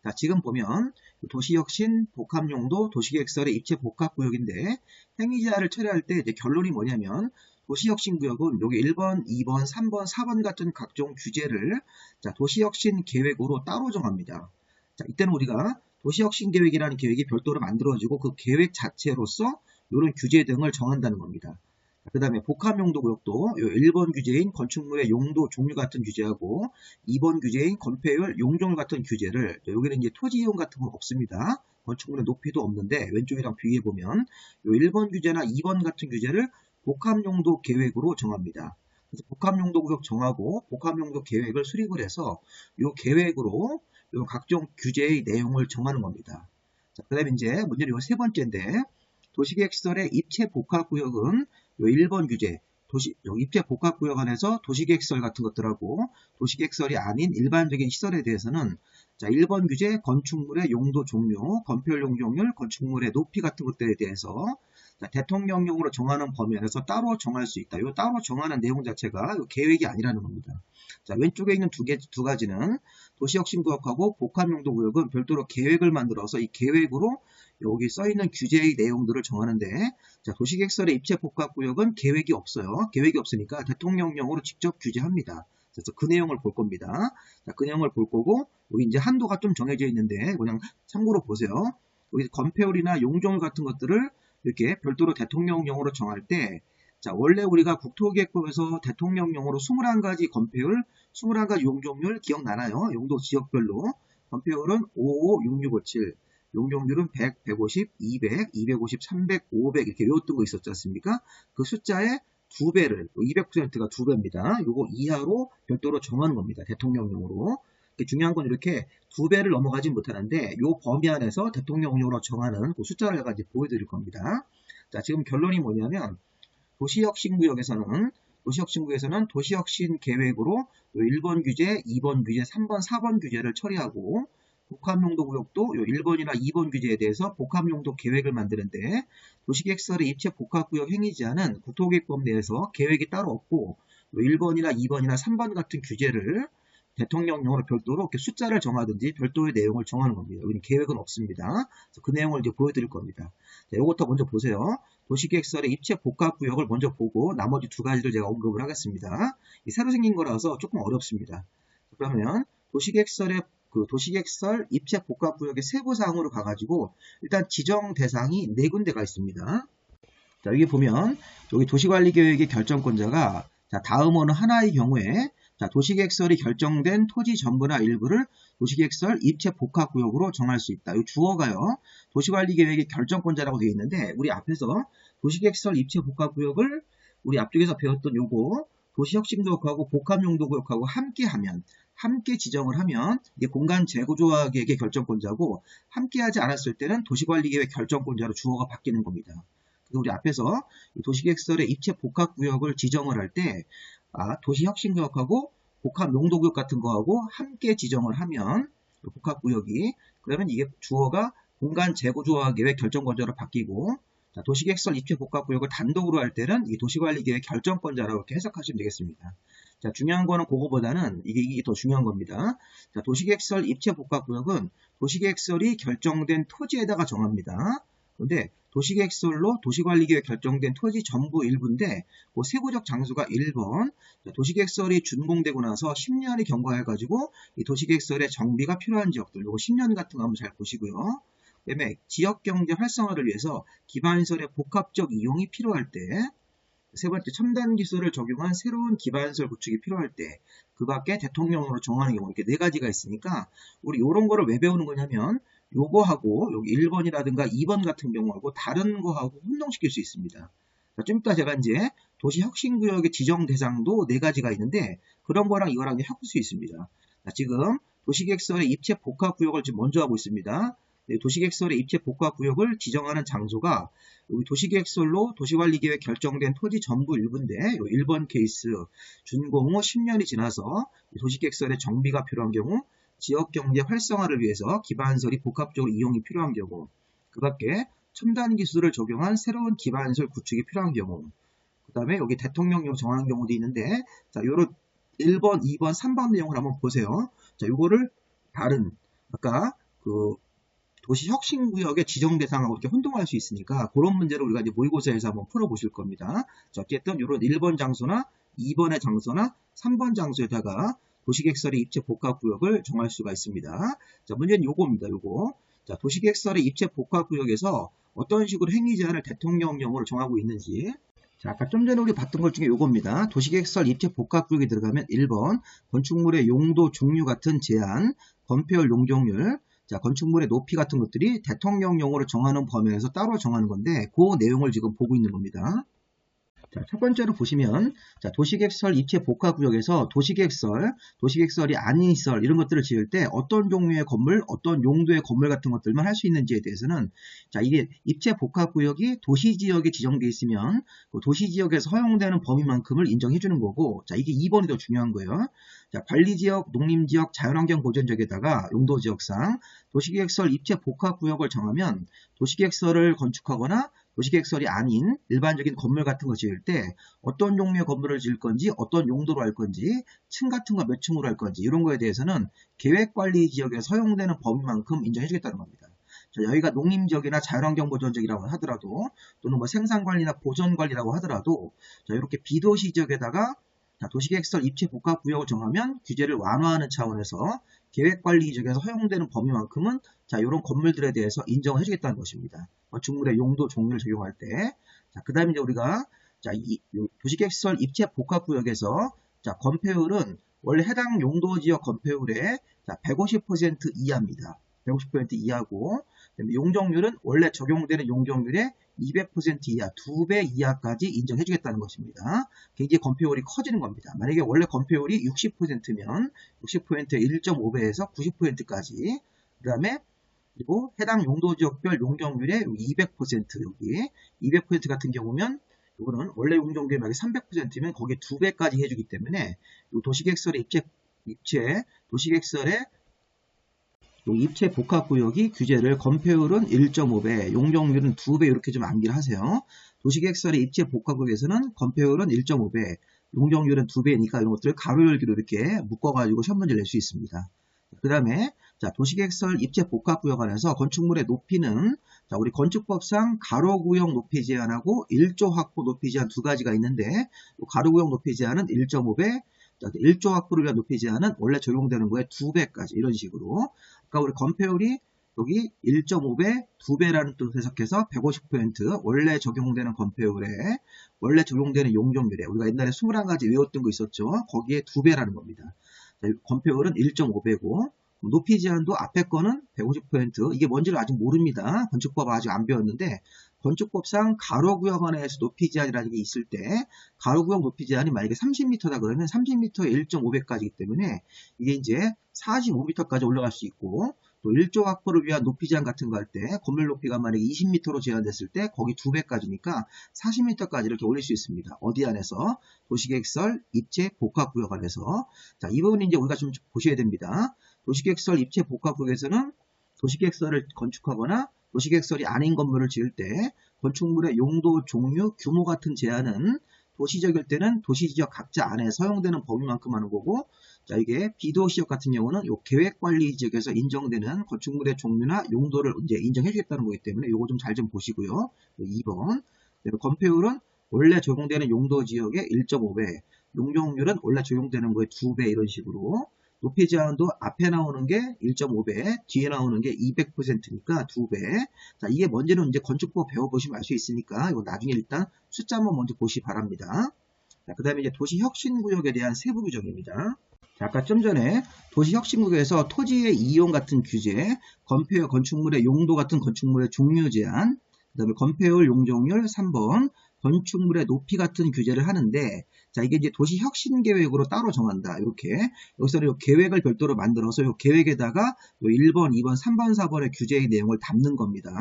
S1: 자, 지금 보면 도시혁신, 복합용도, 도시계획설의 입체 복합구역인데 행위제한을 처리할 때 이제 결론이 뭐냐면 도시혁신구역은 여기 1번, 2번, 3번, 4번 같은 각종 규제를 자, 도시혁신 계획으로 따로 정합니다. 자, 이때는 우리가 도시혁신 계획이라는 계획이 별도로 만들어지고 그 계획 자체로서 이런 규제 등을 정한다는 겁니다. 그 다음에 복합용도구역도 1번 규제인 건축물의 용도 종류 같은 규제하고 2번 규제인 건폐율 용적률 같은 규제를, 여기는 이제 토지 이용 같은 건 없습니다. 건축물의 높이도 없는데 왼쪽이랑 비교해보면 1번 규제나 2번 같은 규제를 복합용도 계획으로 정합니다. 그래서 복합용도구역 정하고 복합용도 계획을 수립을 해서 이 계획으로 요 각종 규제의 내용을 정하는 겁니다. 자, 그 다음에 이제 문제는 요 세 번째인데, 도시계획시설의 입체복합구역은 요 1번 규제, 입체복합구역 안에서 도시계획시설 같은 것들하고 도시계획시설이 아닌 일반적인 시설에 대해서는 자, 1번 규제 건축물의 용도 종류, 건폐율 용적률, 건축물의 높이 같은 것들에 대해서 자, 대통령령으로 정하는 범위 안에서 따로 정할 수 있다. 이 따로 정하는 내용 자체가 계획이 아니라는 겁니다. 자, 왼쪽에 있는 두 가지는 도시혁신구역하고 복합용도구역은 별도로 계획을 만들어서 이 계획으로 여기 써있는 규제의 내용들을 정하는데, 자, 도시계획설의 입체복합구역은 계획이 없어요. 계획이 없으니까 대통령령으로 직접 규제합니다. 그래서 그 내용을 볼 겁니다. 자, 그 내용을 볼 거고, 여기 이제 한도가 좀 정해져 있는데 그냥 참고로 보세요. 여기 건폐율이나 용적률 같은 것들을 이렇게 별도로 대통령령으로 정할 때, 자, 원래 우리가 국토기획법에서 대통령령으로 21가지 건폐율, 21가지 용적률 기억나나요? 용도 지역별로. 건폐율은 5, 6, 6, 5, 7, 용적률은 100, 150, 200, 250, 300, 500 이렇게 외웠던 거 있었지 않습니까? 그 숫자의 2배를, 200%가 2배입니다. 요거 이하로 별도로 정하는 겁니다. 대통령령으로. 중요한 건 이렇게 2배를 넘어가지 못하는데 요 범위 안에서 대통령령으로 정하는 그 숫자를 제가 이제 보여드릴 겁니다. 자, 지금 결론이 뭐냐면 도시혁신구역에서는 도시혁신 계획으로 1번 규제, 2번 규제, 3번, 4번 규제를 처리하고 복합용도구역도 1번이나 2번 규제에 대해서 복합용도 계획을 만드는데 도시계획설의 입체 복합구역 행위제한은 국토계획법 내에서 계획이 따로 없고 1번이나 2번이나 3번 같은 규제를 대통령령으로 별도로 이렇게 숫자를 정하든지 별도의 내용을 정하는 겁니다. 여기는 계획은 없습니다. 그래서 그 내용을 이제 보여드릴 겁니다. 자, 이것부터 먼저 보세요. 도시계획설의 입체 복합구역을 먼저 보고 나머지 두 가지를 제가 언급을 하겠습니다. 이 새로 생긴 거라서 조금 어렵습니다. 그러면 도시계획설 입체 복합구역의 세부사항으로 가가지고 일단 지정 대상이 4군데가 있습니다. 자, 여기 보면 여기 도시관리계획의 결정권자가 자, 다음 어느 하나의 경우에 자, 도시계획설이 결정된 토지 전부나 일부를 도시계획설 입체복합구역으로 정할 수 있다. 이 주어가요. 도시관리계획의 결정권자라고 되어 있는데 우리 앞에서 도시계획설 입체복합구역을 우리 앞쪽에서 배웠던 요거 도시혁신구역하고 복합용도구역하고 함께 지정을 하면 이게 공간 재구조화계획의 결정권자고 함께하지 않았을 때는 도시관리계획 결정권자로 주어가 바뀌는 겁니다. 그리고 우리 앞에서 도시계획설의 입체복합구역을 지정을 할 때 도시혁신구역하고 복합용도구역 같은 거하고 함께 지정을 하면 복합구역이 그러면 이게 주어가 공간 재구조화계획 결정권자로 바뀌고 자, 도시계획설 입체복합구역을 단독으로 할 때는 이 도시관리계획 결정권자라고 이렇게 해석하시면 되겠습니다. 자, 중요한 거는 그거보다는 이게 더 중요한 겁니다. 자, 도시계획설 입체복합구역은 도시계획설이 결정된 토지에다가 정합니다. 그런데 도시계획설로 도시관리계획 결정된 토지 전부 일부인데 그 세부적 장소가 1번 도시계획설이 준공되고 나서 10년이 경과해가지고 이 도시계획설의 정비가 필요한 지역들 요거 10년 같은 거 한번 잘 보시고요. 그다음에 지역경제 활성화를 위해서 기반시설의 복합적 이용이 필요할 때 세 번째 첨단 기술을 적용한 새로운 기반시설 구축이 필요할 때 그 밖에 대통령으로 정하는 경우 이렇게 4가지가 있으니까 우리 이런 거를 왜 배우는 거냐면 요거하고 여기 1번이라든가 2번 같은 경우하고 다른 거하고 혼동시킬 수 있습니다. 자, 좀 이따 제가 이제 도시혁신구역의 지정 대상도 4가지가 있는데 그런 거랑 이거랑 섞을 수 있습니다. 자, 지금 도시계획설의 입체 복합구역을 지금 먼저 하고 있습니다. 도시계획설의 입체 복합구역을 지정하는 장소가 여기 도시계획설로 도시관리계획 결정된 토지 전부 일부인데 1번 케이스 준공 후 10년이 지나서 도시계획설의 정비가 필요한 경우 지역경제 활성화를 위해서 기반시설이 복합적으로 이용이 필요한 경우 그 밖에 첨단 기술을 적용한 새로운 기반시설 구축이 필요한 경우 그 다음에 여기 대통령령 정하는 경우도 있는데 자, 요런 1번, 2번, 3번 내용을 한번 보세요. 자, 요거를 다른 아까 그 도시혁신구역의 지정 대상하고 이렇게 혼동할 수 있으니까 그런 문제를 우리가 이제 모의고사에서 한번 풀어보실 겁니다. 자, 어쨌든 이런 1번 장소나 2번의 장소나 3번 장소에다가 도시계획설의 입체 복합구역을 정할 수가 있습니다. 자, 문제는 요거입니다. 요거. 자, 도시계획설의 입체 복합구역에서 어떤 식으로 행위 제한을 대통령령으로 정하고 있는지. 자, 아까 좀 전에 우리 봤던 것 중에 요겁니다. 도시계획설 입체 복합구역에 들어가면 1번 건축물의 용도 종류 같은 제한, 건폐율 용적률, 자, 건축물의 높이 같은 것들이 대통령령으로 정하는 범위에서 따로 정하는 건데 그 내용을 지금 보고 있는 겁니다. 자, 첫 번째로 보시면 자, 도시계획설 입체 복합구역에서 도시계획설이 아닌 설 이런 것들을 지을 때 어떤 종류의 건물, 어떤 용도의 건물 같은 것들만 할 수 있는지에 대해서는 자, 이게 입체 복합구역이 도시지역에 지정되어 있으면 그 도시지역에서 허용되는 범위만큼을 인정해 주는 거고 자, 이게 2번이 더 중요한 거예요. 자, 관리지역, 농림지역, 자연환경 보전지역에다가 용도지역상 도시계획설 입체 복합구역을 정하면 도시계획설을 건축하거나 도시계획설이 아닌 일반적인 건물 같은 거 지을 때 어떤 종류의 건물을 지을 건지 어떤 용도로 할 건지 층 같은 거 몇 층으로 할 건지 이런 거에 대해서는 계획관리지역에서 허용되는 범위만큼 인정해 주겠다는 겁니다. 자, 여기가 농림지역이나 자연환경보전지역이라고 하더라도 또는 뭐 생산관리나 보전관리라고 하더라도 자, 이렇게 비도시 지역에다가 도시계획설 입체 복합구역을 정하면 규제를 완화하는 차원에서 계획관리지역에서 허용되는 범위만큼은 자, 이런 건물들에 대해서 인정을 해주겠다는 것입니다. 건축물의 용도 종류를 적용할 때. 자, 그 다음에 이제 우리가 자, 이 도시계획설 입체 복합구역에서 자, 건폐율은 원래 해당 용도지역 건폐율의 150% 이하입니다. 150% 이하고 용적률은 원래 적용되는 용적률의 200% 이하, 2배 이하까지 인정해주겠다는 것입니다. 굉장히 건폐율이 커지는 겁니다. 만약에 원래 건폐율이 60%면 60%의 1.5배에서 90%까지 그 다음에 그리고 해당 용도지역별 용적률의 200% 여기 200% 같은 경우면 이거는 원래 용적률이 만약에 300%면 거기에 2배까지 해주기 때문에 도시계획설의 도시계획설의 입체 복합구역이 규제를 건폐율은 1.5배, 용적률은 2배 이렇게 좀 암기를 하세요. 도시계획설의 입체 복합구역에서는 건폐율은 1.5배, 용적률은 2배니까 이런 것들을 가로 열기로 이렇게 묶어가지고 시험 문제를 낼 수 있습니다. 그 다음에 자, 도시계획설 입체 복합구역 안에서 건축물의 높이는 자, 우리 건축법상 가로구역 높이 제한하고 1조 확보 높이 제한 두 가지가 있는데 가로구역 높이 제한은 1.5배, 1조 확보를 위한 높이 제한은 원래 적용되는 거에 2배까지 이런 식으로 그러니까 우리 건폐율이 여기 1.5배, 2배라는 뜻을 해석해서 150% 원래 적용되는 건폐율에 원래 적용되는 용적률에 우리가 옛날에 21가지 외웠던 거 있었죠. 거기에 2배라는 겁니다. 건폐율은 1.5배고 높이 제한도 앞에 거는 150% 이게 뭔지를 아직 모릅니다. 건축법 아직 안 배웠는데 건축법상 가로구역 안에서 높이 제한이라는 게 있을 때 가로구역 높이 제한이 만약에 30m다 그러면 30m에 1.5배까지이기 때문에 이게 이제 45m까지 올라갈 수 있고 또 1조 확보를 위한 높이 제한 같은 거 할 때 건물 높이가 만약에 20m로 제한됐을 때 거기 2배까지니까 40m까지 이렇게 올릴 수 있습니다. 어디 안에서? 도시계획설 입체 복합구역 안에서. 자, 이 부분은 이제 우리가 좀 보셔야 됩니다. 도시계획설 입체 복합구역에서는 도시계획설을 건축하거나 도시계획설이 아닌 건물을 지을 때 건축물의 용도, 종류, 규모 같은 제한은 도시지역일 때는 도시지역 각자 안에 사용되는 범위만큼 하는 거고 자, 이게 비도시지역 같은 경우는 요 계획관리지역에서 인정되는 건축물의 종류나 용도를 이제 인정해 주겠다는 거기 때문에 요거 좀 잘 좀 보시고요. 2번. 건폐율은 원래 적용되는 용도지역의 1.5배, 용적률은 원래 적용되는 거의 2배 이런 식으로 높이 제한도 앞에 나오는 게 1.5배, 뒤에 나오는 게 200%니까 2배. 자, 이게 뭔지는 이제 건축법 배워보시면 알 수 있으니까 이거 나중에 일단 숫자만 먼저 보시기 바랍니다. 자, 그 다음에 이제 도시혁신구역에 대한 세부 규정입니다. 자, 아까 좀 전에 도시혁신구역에서 토지의 이용 같은 규제, 건폐율 건축물의 용도 같은 건축물의 종류 제한, 그 다음에 건폐율 용적률 3번, 건축물의 높이 같은 규제를 하는데 자, 이게 이제 도시혁신계획으로 따로 정한다. 이렇게 여기서는 이 계획을 별도로 만들어서 이 계획에다가 1번, 2번, 3번, 4번의 규제의 내용을 담는 겁니다.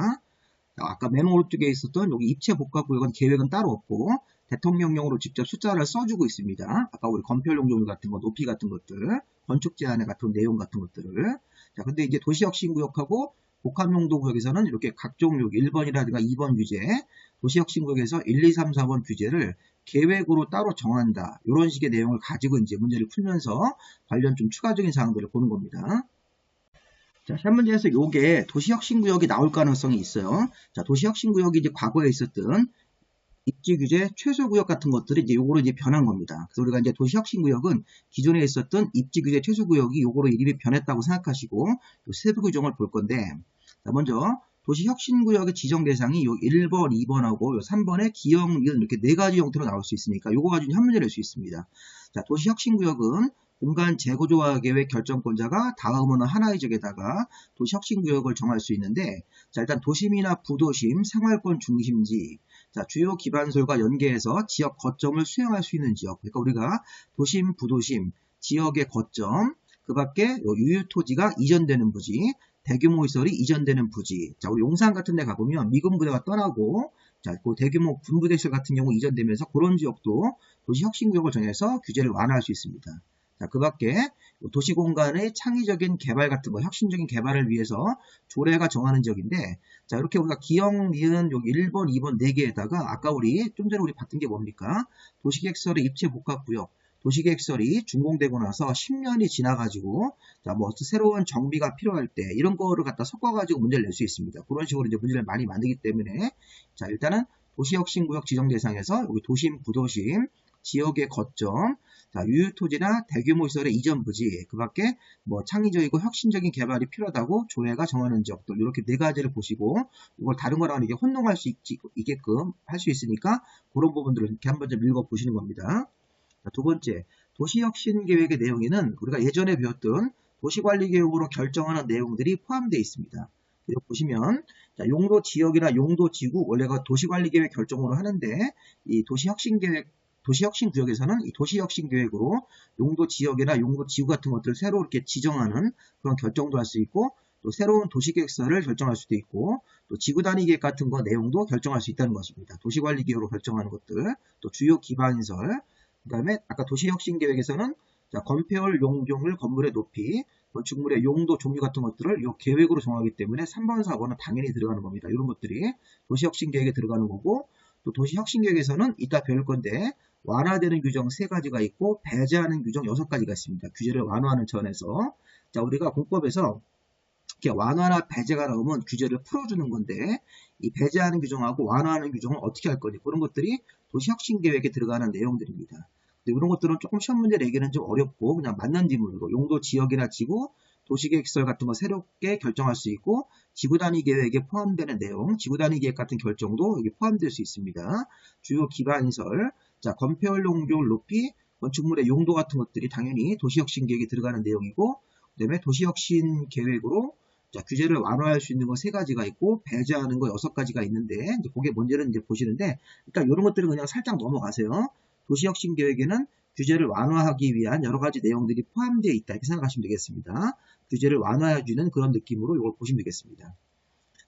S1: 자, 아까 맨 오른쪽에 있었던 여기 입체 복합구역은 계획은 따로 없고 대통령령으로 직접 숫자를 써주고 있습니다. 아까 우리 건폐율 용적률 같은 거, 높이 같은 것들, 건축 제한에 같은 내용 같은 것들을. 자, 근데 이제 도시혁신구역하고 복합용도구역에서는 이렇게 각종 1번이라든가 2번 규제, 도시혁신구역에서 1, 2, 3, 4번 규제를 계획으로 따로 정한다. 이런 식의 내용을 가지고 이제 문제를 풀면서 관련 좀 추가적인 사항들을 보는 겁니다. 자, 시험 문제에서 요게 도시혁신구역이 나올 가능성이 있어요. 자, 도시혁신구역이 이제 과거에 있었던 입지규제 최소구역 같은 것들이 이제 요거로 이제 변한 겁니다. 그래서 우리가 이제 도시혁신구역은 기존에 있었던 입지규제 최소구역이 요거로 이름이 변했다고 생각하시고 요 세부 규정을 볼 건데, 자, 먼저 도시혁신구역의 지정 대상이 요 1번, 2번하고 요 3번의 기역, 니은 이렇게 네 가지 형태로 나올 수 있으니까 요거 가지고 한 문제 낼 수 있습니다. 자, 도시혁신구역은 공간 재구조화 계획 결정권자가 다음은 하나의 적에다가 도시혁신구역을 정할 수 있는데, 자, 일단 도심이나 부도심, 생활권 중심지, 자, 주요 기반설과 연계해서 지역 거점을 수행할 수 있는 지역. 그러니까 우리가 도심, 부도심, 지역의 거점, 그 밖에 유휴토지가 이전되는 부지, 대규모 시설이 이전되는 부지. 자, 우리 용산 같은 데 가보면 미군 부대가 떠나고, 자, 그 대규모 군부대 시설 같은 경우 이전되면서 그런 지역도 도시혁신구역을 정해서 규제를 완화할 수 있습니다. 자, 그 밖에 도시공간의 창의적인 개발 같은 거, 혁신적인 개발을 위해서 조례가 정하는 지역인데, 자, 이렇게 우리가 기역, 니은, 여기 1번, 2번 4개에다가 아까 좀 전에 우리 봤던 게 뭡니까? 도시계획설의 입체복합구역. 도시계획설이 준공되고 나서 10년이 지나가지고, 자, 뭐, 새로운 정비가 필요할 때, 이런 거를 갖다 섞어가지고 문제를 낼 수 있습니다. 그런 식으로 이제 문제를 많이 만들기 때문에, 자, 일단은 도시혁신구역 지정 대상에서 여기 도심, 부도심, 지역의 거점, 자, 유휴토지나 대규모 시설의 이전 부지, 그 밖에 뭐 창의적이고 혁신적인 개발이 필요하다고 조례가 정하는 지역들, 이렇게 네 가지를 보시고, 이걸 다른 거랑 이게 혼동할 수 있게끔 할 수 있으니까, 그런 부분들을 이렇게 한번 좀 읽어보시는 겁니다. 자, 두 번째, 도시혁신계획의 내용에는 우리가 예전에 배웠던 도시관리계획으로 결정하는 내용들이 포함되어 있습니다. 여기 보시면, 자, 용도 지역이나 용도 지구, 원래가 도시관리계획 결정으로 하는데, 이 도시혁신구역에서는 이 도시혁신계획으로 용도 지역이나 용도 지구 같은 것들을 새로 이렇게 지정하는 그런 결정도 할 수 있고, 또 새로운 도시계획서를 결정할 수도 있고, 또 지구단위계획 같은 거 내용도 결정할 수 있다는 것입니다. 도시관리계획으로 결정하는 것들, 또 주요 기반시설, 그 다음에 아까 도시혁신계획에서는 자, 건폐율, 용적률, 건물의 높이, 건축물의 용도, 종류 같은 것들을 이 계획으로 정하기 때문에 3번, 4번은 당연히 들어가는 겁니다. 이런 것들이 도시혁신계획에 들어가는 거고, 또 도시혁신계획에서는 이따 배울 건데 완화되는 규정 3가지가 있고 배제하는 규정 6가지가 있습니다. 규제를 완화하는 차원에서, 자, 우리가 공법에서 이렇게 완화나 배제가 나오면 규제를 풀어주는 건데, 이 배제하는 규정하고 완화하는 규정을 어떻게 할 거니, 그런 것들이 도시혁신계획에 들어가는 내용들입니다. 이런 것들은 조금 시험 문제 내기는 좀 어렵고 그냥 맞는 지문으로 용도 지역이나 지구, 도시계획시설 같은 거 새롭게 결정할 수 있고, 지구단위 계획에 포함되는 내용, 지구단위 계획 같은 결정도 여기 포함될 수 있습니다. 주요 기반시설, 자, 건폐율, 용적률, 높이, 건축물의 용도 같은 것들이 당연히 도시혁신계획에 들어가는 내용이고, 그 다음에 도시혁신계획으로 자, 규제를 완화할 수 있는 거 3가지가 있고 배제하는 거 6가지가 있는데, 이제 그게 뭔지는 이제 보시는데, 일단 이런 것들은 그냥 살짝 넘어가세요. 도시혁신계획에는 규제를 완화하기 위한 여러 가지 내용들이 포함되어 있다, 이렇게 생각하시면 되겠습니다. 규제를 완화해주는 그런 느낌으로 이걸 보시면 되겠습니다.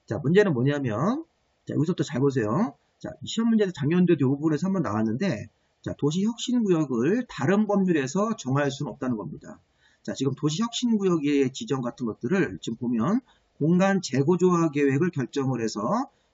S1: 자, 문제는 뭐냐면, 자, 여기서부터 잘 보세요. 자, 시험 문제에서 작년도에도 이 부분에서 한번 나왔는데, 자, 도시혁신구역을 다른 법률에서 정할 수는 없다는 겁니다. 자, 지금 도시혁신구역의 지정 같은 것들을 지금 보면 공간 재고조화 계획을 결정을 해서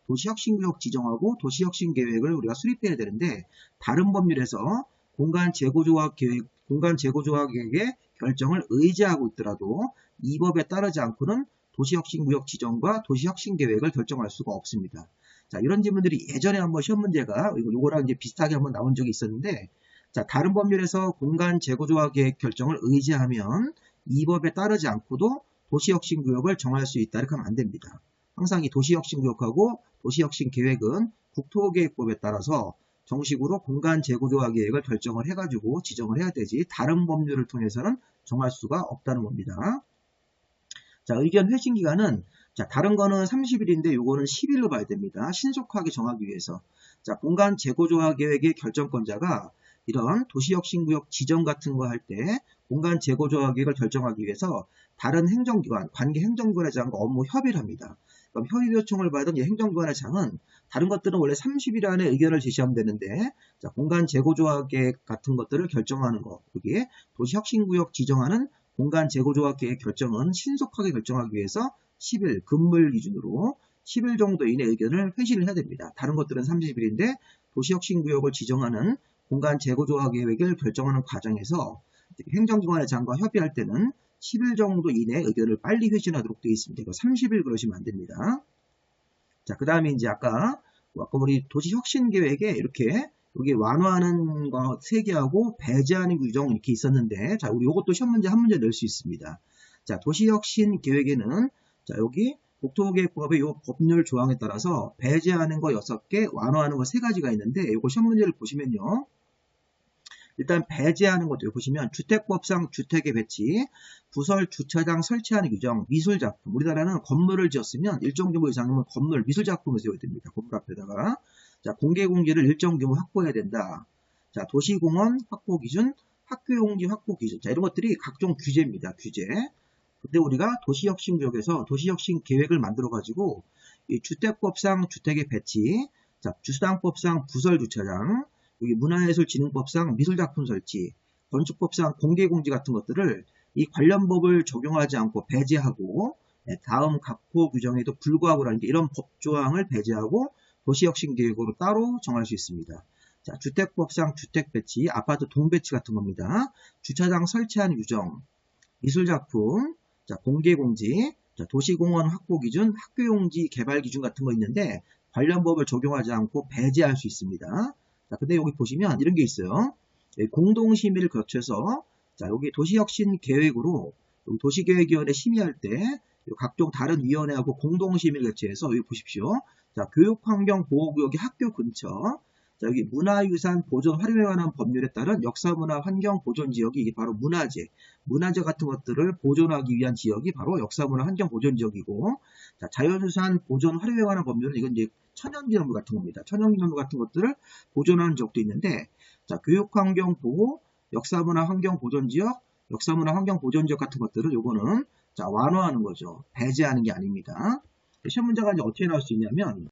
S1: 도시혁신구역 지정하고 도시혁신계획을 우리가 수립해야 되는데, 다른 법률에서 공간 재고조화 계획의 결정을 의지하고 있더라도 이 법에 따르지 않고는 도시혁신구역 지정과 도시혁신계획을 결정할 수가 없습니다. 자, 이런 질문들이 예전에 한번 시험 문제가 이거랑 이제 비슷하게 한번 나온 적이 있었는데, 자, 다른 법률에서 공간 재고조화 계획 결정을 의지하면 이 법에 따르지 않고도 도시혁신구역을 정할 수 있다, 이렇게 하면 안 됩니다. 항상 이 도시혁신구역하고 도시혁신계획은 국토계획법에 따라서 정식으로 공간 재고조화 계획을 결정을 해가지고 지정을 해야 되지, 다른 법률을 통해서는 정할 수가 없다는 겁니다. 자, 의견 회신 기간은, 자, 다른 거는 30일인데 요거는 10일로 봐야 됩니다. 신속하게 정하기 위해서. 자, 공간 재고조화 계획의 결정권자가 이런 도시혁신구역 지정 같은 거 할 때 공간 재고조화 계획을 결정하기 위해서 다른 행정기관, 관계 행정기관의 장과 업무 협의를 합니다. 그럼 협의 요청을 받은 이 행정기관의 장은 다른 것들은 원래 30일 안에 의견을 제시하면 되는데, 자, 공간 재고조화 계획 같은 것들을 결정하는 거, 여기에 도시혁신구역 지정하는 공간 재고조화 계획 결정은 신속하게 결정하기 위해서 10일, 금물 기준으로 10일 정도 이내 의견을 회신을 해야 됩니다. 다른 것들은 30일인데 도시혁신구역을 지정하는 공간 재고조화 계획을 결정하는 과정에서 행정기관의 장과 협의할 때는 10일 정도 이내 의견을 빨리 회신하도록 되어 있습니다. 이거 30일 그러시면 안 됩니다. 자, 그 다음에 이제 아까 우리 도시혁신계획에 이렇게 여기 완화하는 거 3개하고 배제하는 규정 이렇게 있었는데, 자, 우리 이것도 시험 문제 한 문제 낼 수 있습니다. 자, 도시혁신계획에는 자, 여기 국토계획법의 요 법률 조항에 따라서 배제하는 거 6개, 완화하는 거 3가지가 있는데 요거 시험 문제를 보시면요. 일단 배제하는 것도 보시면 주택법상 주택의 배치, 부설 주차장 설치하는 규정, 미술작품. 우리나라는 건물을 지었으면 일정 규모 이상이면 건물, 미술작품을 세워야 됩니다. 건물 앞에다가. 자, 공개공지를 일정 규모 확보해야 된다. 자, 도시공원 확보 기준, 학교용지 확보 기준. 자, 이런 것들이 각종 규제입니다. 규제. 근데 우리가 도시혁신구역에서 도시혁신 계획을 만들어 가지고 이 주택법상 주택의 배치, 자, 주상법상 부설 주차장, 여기 문화예술진흥법상 미술작품 설치, 건축법상 공개공지 같은 것들을 이 관련 법을 적용하지 않고 배제하고 다음 각호 규정에도 불구하고라는 게 이런 법조항을 배제하고 도시혁신계획으로 따로 정할 수 있습니다. 자, 주택법상 주택배치, 아파트 동배치 같은 겁니다. 주차장 설치하는 규정, 미술작품, 자, 공개공지, 자, 도시공원 확보 기준, 학교용지 개발 기준 같은 거 있는데 관련 법을 적용하지 않고 배제할 수 있습니다. 자, 근데 여기 보시면 이런 게 있어요. 공동심의를 거쳐서, 자, 여기 도시혁신 계획으로, 여기 도시계획위원회 심의할 때, 각종 다른 위원회하고 공동심의를 거쳐서, 여기 보십시오. 자, 교육환경보호구역이 학교 근처, 자, 여기 문화유산 보존 활용에 관한 법률에 따른 역사문화 환경 보존 지역이 이게 바로 문화재 같은 것들을 보존하기 위한 지역이 바로 역사문화 환경 보존 지역이고, 자, 자연유산 보존 활용에 관한 법률은 이건 이제 천연기념물 같은 겁니다. 천연기념물 같은 것들을 보존하는 지역도 있는데, 자, 교육환경 보호, 역사문화 환경 보존 지역, 역사문화 환경 보존 지역 같은 것들은 요거는 자, 완화하는 거죠. 배제하는 게 아닙니다. 시험 문제가 이제 어떻게 나올 수 있냐면,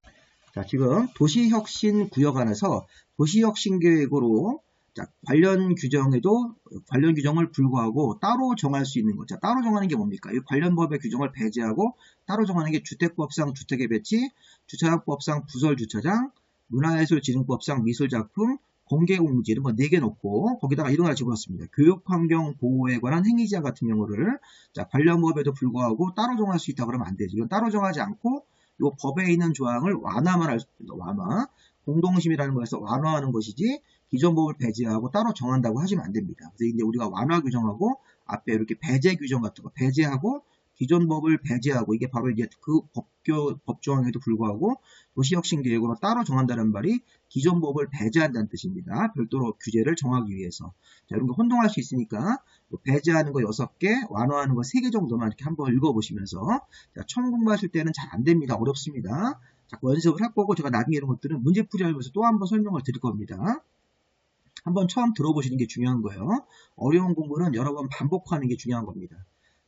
S1: 자, 지금 도시혁신구역 안에서 도시혁신계획으로 자, 관련 규정을 불구하고 따로 정할 수 있는 것. 자, 따로 정하는 게 뭡니까? 이 관련 법의 규정을 배제하고 따로 정하는 게 주택법상 주택의 배치, 주차장법상 부설 주차장, 문화예술진흥법상 미술작품, 공개공지 이런 거 4개 놓고 거기다가 이런 걸 집어넣습니다. 교육환경보호에 관한 행위자 같은 경우를 자, 관련 법에도 불구하고 따로 정할 수 있다 그러면 안 되지. 이건 따로 정하지 않고 이 법에 있는 조항을 완화만 할 수 있습니다. 완화. 공동심이라는 거에서 완화하는 것이지 기존 법을 배제하고 따로 정한다고 하시면 안 됩니다. 그래서 이제 우리가 완화 규정하고 앞에 이렇게 배제 규정 같은 거 배제하고 기존 법을 배제하고 이게 바로 이제 그 법조항에도 불구하고 도시혁신계획으로 따로 정한다는 말이 기존 법을 배제한다는 뜻입니다. 별도로 규제를 정하기 위해서. 자, 이런 거 혼동할 수 있으니까 배제하는 거 6개, 완화하는 거 3개 정도만 이렇게 한번 읽어보시면서 자, 처음 공부하실 때는 잘 안 됩니다. 어렵습니다. 자꾸 연습을 할 거고 제가 나중에 이런 것들은 문제풀이 하면서 또 한번 설명을 드릴 겁니다. 한번 처음 들어보시는 게 중요한 거예요. 어려운 공부는 여러 번 반복하는 게 중요한 겁니다.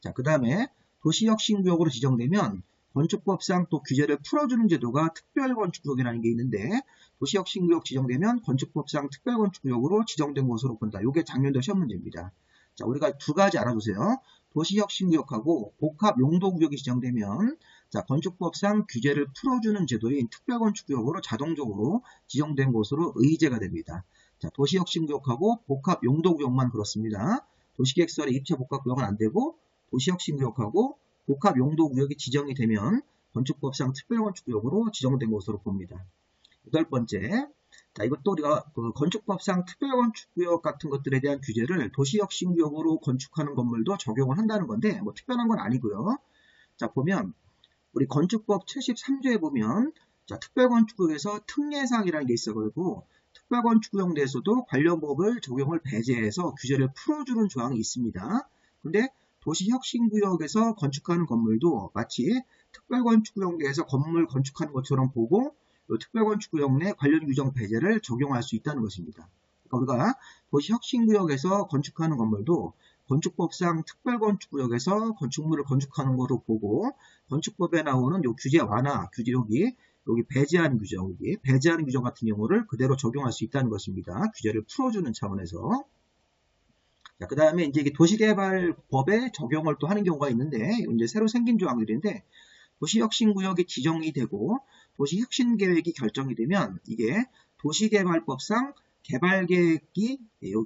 S1: 자, 그 다음에 도시혁신구역으로 지정되면 건축법상 또 규제를 풀어주는 제도가 특별건축구역이라는 게 있는데 도시혁신구역 지정되면 건축법상 특별건축구역으로 지정된 것으로 본다. 이게 작년도 시험 문제입니다. 자, 우리가 2가지 알아두세요. 도시혁신구역하고 복합용도구역이 지정되면 자, 건축법상 규제를 풀어주는 제도인 특별건축구역으로 자동적으로 지정된 곳으로 의제가 됩니다. 자, 도시혁신구역하고 복합용도구역만 그렇습니다. 도시계획설의 입체복합구역은 안 되고 도시혁신구역하고 복합용도구역이 지정이 되면 건축법상 특별건축구역으로 지정된 것으로 봅니다. 8번째, 자, 이것도 우리가 그 건축법상 특별건축구역 같은 것들에 대한 규제를 도시혁신구역으로 건축하는 건물도 적용을 한다는 건데 뭐 특별한 건 아니고요. 자, 보면 우리 건축법 73조에 보면 자, 특별건축구역에서 특례사항이라는 게 있어가지고 특별건축구역 내에서도 관련 법을 적용을 배제해서 규제를 풀어주는 조항이 있습니다. 근데 도시혁신구역에서 건축하는 건물도 마치 특별건축구역 내에서 건물 건축하는 것처럼 보고 특별건축구역 내 관련 규정 배제를 적용할 수 있다는 것입니다. 그러니까 우리가 도시혁신구역에서 건축하는 건물도 건축법상 특별건축구역에서 건축물을 건축하는 것으로 보고 건축법에 나오는 요 규제 완화, 규제 여기 배제하는 규정, 배제하는 규정 같은 경우를 그대로 적용할 수 있다는 것입니다. 규제를 풀어주는 차원에서. 자, 그 다음에 이제 이게 도시개발법에 적용을 또 하는 경우가 있는데, 이제 새로 생긴 조항들인데, 도시혁신구역이 지정이 되고, 도시혁신계획이 결정이 되면, 이게 도시개발법상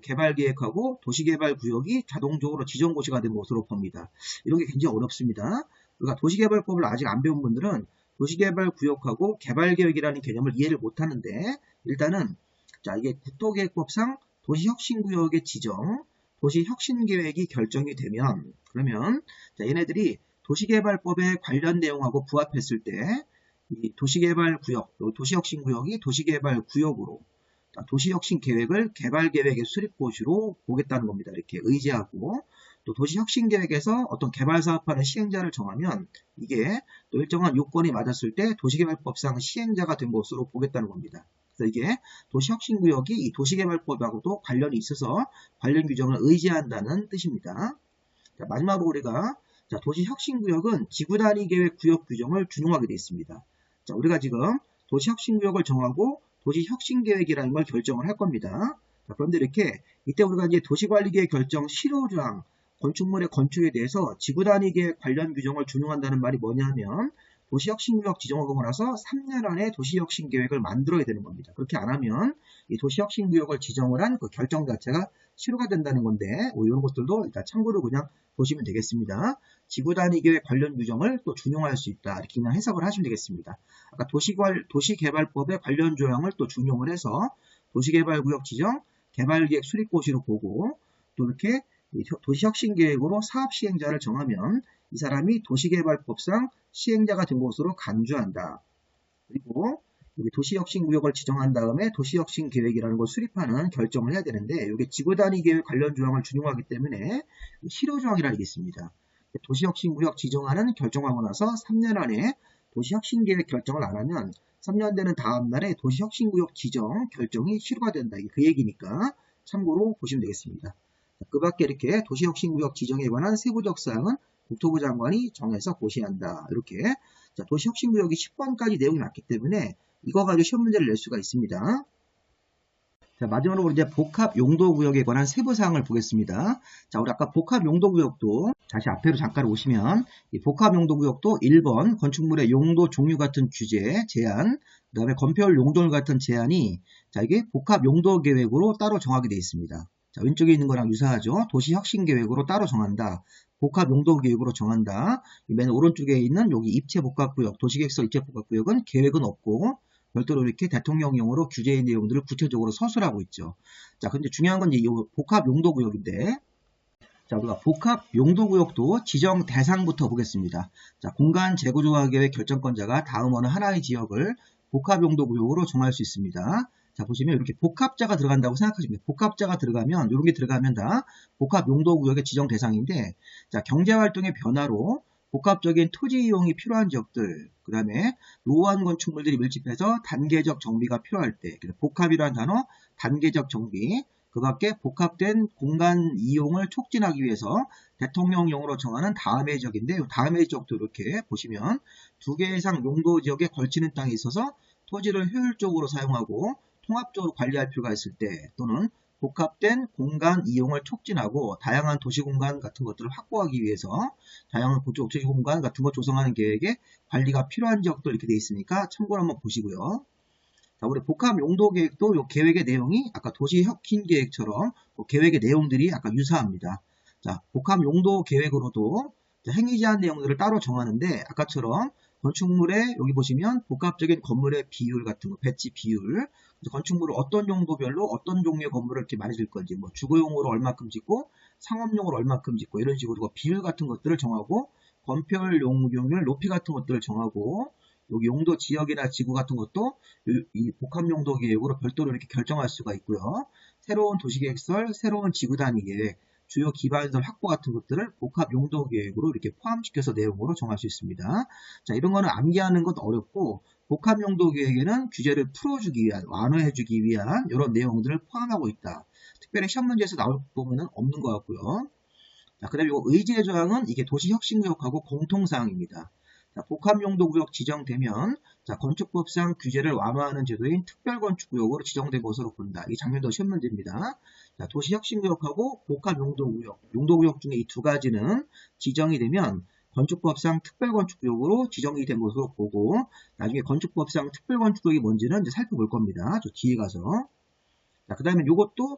S1: 개발계획하고 도시개발구역이 자동적으로 지정고시가 된 것으로 봅니다. 이런 게 굉장히 어렵습니다. 그러니까 도시개발법을 아직 안 배운 분들은 도시개발구역하고 개발계획이라는 개념을 이해를 못 하는데, 일단은, 자, 이게 국토계획법상 도시혁신구역의 지정, 도시혁신계획이 결정이 되면 그러면 자, 얘네들이 도시개발법에 관련 내용하고 부합했을 때 이 도시개발구역, 도시혁신구역이 도시개발구역으로 도시혁신계획을 개발계획의 수립고시로 보겠다는 겁니다. 이렇게 의지하고 또 도시혁신계획에서 어떤 개발사업하는 시행자를 정하면 이게 또 일정한 요건이 맞았을 때 도시개발법상 시행자가 된 것으로 보겠다는 겁니다. 그래서 이게 도시혁신구역이 이 도시개발법하고도 관련이 있어서 관련 규정을 의지한다는 뜻입니다. 자, 마지막으로 우리가 도시혁신구역은 지구단위계획 구역 규정을 준용하게 되어 있습니다. 자, 우리가 지금 도시혁신구역을 정하고 도시혁신계획이라는 걸 결정을 할 겁니다. 자, 그런데 이렇게 이때 우리가 이제 도시관리계획 결정 실효조항 건축물의 건축에 대해서 지구단위계획 관련 규정을 준용한다는 말이 뭐냐면 도시혁신구역 지정을 하고 나서 3년 안에 도시혁신계획을 만들어야 되는 겁니다. 그렇게 안 하면 이 도시혁신구역을 지정을 한 그 결정 자체가 실효가 된다는 건데 이런 것들도 일단 참고로 그냥 보시면 되겠습니다. 지구단위계획 관련 규정을 또 준용할 수 있다. 이렇게 그냥 해석을 하시면 되겠습니다. 아까 도시개발법의 관련 조항을 또 준용을 해서 도시개발구역 지정, 개발계획 수립고시로 보고 또 이렇게 도시혁신계획으로 사업시행자를 정하면 이 사람이 도시개발법상 시행자가 된 것으로 간주한다. 그리고 여기 도시혁신구역을 지정한 다음에 도시혁신계획이라는 걸 수립하는 결정을 해야 되는데 이게 지구단위계획 관련 조항을 준용하기 때문에 실효조항이라는 게 있습니다. 도시혁신구역 지정하는 결정하고 나서 3년 안에 도시혁신계획 결정을 안 하면 3년 되는 다음 날에 도시혁신구역 지정 결정이 실효가 된다. 이게 그 얘기니까 참고로 보시면 되겠습니다. 그 밖에 이렇게 도시혁신구역 지정에 관한 세부적 사항은 국토부 장관이 정해서 고시한다. 이렇게 도시혁신구역이 10번까지 내용이 많기 때문에 이거 가지고 시험 문제를 낼 수가 있습니다. 자, 마지막으로 이제 복합용도구역에 관한 세부사항을 보겠습니다. 자, 우리 아까 복합용도구역도 다시 앞에로 잠깐 오시면 이 복합용도구역도 1번 건축물의 용도 종류 같은 규제, 제한, 그 다음에 건폐율 용도율 같은 제한이 자, 이게 복합용도계획으로 따로 정하게 되어 있습니다. 자, 왼쪽에 있는 거랑 유사하죠. 도시혁신계획으로 따로 정한다. 복합용도계획으로 정한다. 맨 오른쪽에 있는 여기 입체복합구역, 도시계획서 입체복합구역은 계획은 없고 별도로 이렇게 대통령령으로 규제의 내용들을 구체적으로 서술하고 있죠. 자, 근데 중요한 건 이 복합용도구역인데, 자, 우리가 복합용도구역도 지정 대상부터 보겠습니다. 자, 공간 재구조화 계획 결정권자가 다음 어느 하나의 지역을 복합용도구역으로 정할 수 있습니다. 자, 보시면 이렇게 복합자가 들어간다고 생각하시면 돼요. 복합자가 들어가면, 이런 게 들어가면 다 복합용도구역의 지정 대상인데, 자, 경제활동의 변화로 복합적인 토지 이용이 필요한 지역들, 그 다음에 노후한 건축물들이 밀집해서 단계적 정비가 필요할 때, 복합이라는 단어, 단계적 정비, 그 밖에 복합된 공간 이용을 촉진하기 위해서 대통령령으로 정하는 다음의 지역인데, 다음의 지역도 이렇게 보시면 두 개 이상 용도 지역에 걸치는 땅이 있어서 토지를 효율적으로 사용하고 통합적으로 관리할 필요가 있을 때, 또는 복합된 공간 이용을 촉진하고 다양한 도시공간 같은 것들을 확보하기 위해서 다양한 도시공간 같은 것 조성하는 계획에 관리가 필요한 지역도 이렇게 되어 있으니까 참고로 한번 보시고요. 자, 우리 복합용도계획도 이 계획의 내용이 아까 도시혁신계획처럼 그 계획의 내용들이 아까 유사합니다. 자, 복합용도계획으로도 행위제한 내용들을 따로 정하는데 아까처럼 건축물에 여기 보시면 복합적인 건물의 비율 같은 거, 배치 비율, 건축물을 어떤 용도별로 어떤 종류의 건물을 이렇게 많이 질 건지, 뭐 주거용으로 얼마큼 짓고 상업용으로 얼마큼 짓고 이런 식으로 비율 같은 것들을 정하고 건폐율 용도율 높이 같은 것들을 정하고 여기 용도 지역이나 지구 같은 것도 이 복합용도 계획으로 별도로 이렇게 결정할 수가 있고요. 새로운 도시계획설, 새로운 지구단위 계획, 주요 기반시설 확보 같은 것들을 복합용도계획으로 이렇게 포함시켜서 내용으로 정할 수 있습니다. 자, 이런 거는 암기하는 건 어렵고 복합용도계획에는 규제를 풀어주기 위한, 완화해주기 위한 이런 내용들을 포함하고 있다. 특별히 시험 문제에서 나올 부분은 없는 것 같고요. 자, 그 다음에 이 의지의 조항은 이게 도시혁신구역하고 공통사항입니다. 자, 복합용도구역 지정되면 자, 건축법상 규제를 완화하는 제도인 특별건축구역으로 지정된 것으로 본다. 이 장면도 시험 문제입니다. 자, 도시혁신구역하고 복합용도구역, 용도구역 중에 이 두 가지는 지정이 되면 건축법상 특별건축구역으로 지정이 된 것으로 보고 나중에 건축법상 특별건축구역이 뭔지는 이제 살펴볼 겁니다. 저 뒤에 가서. 자, 그 다음에 이것도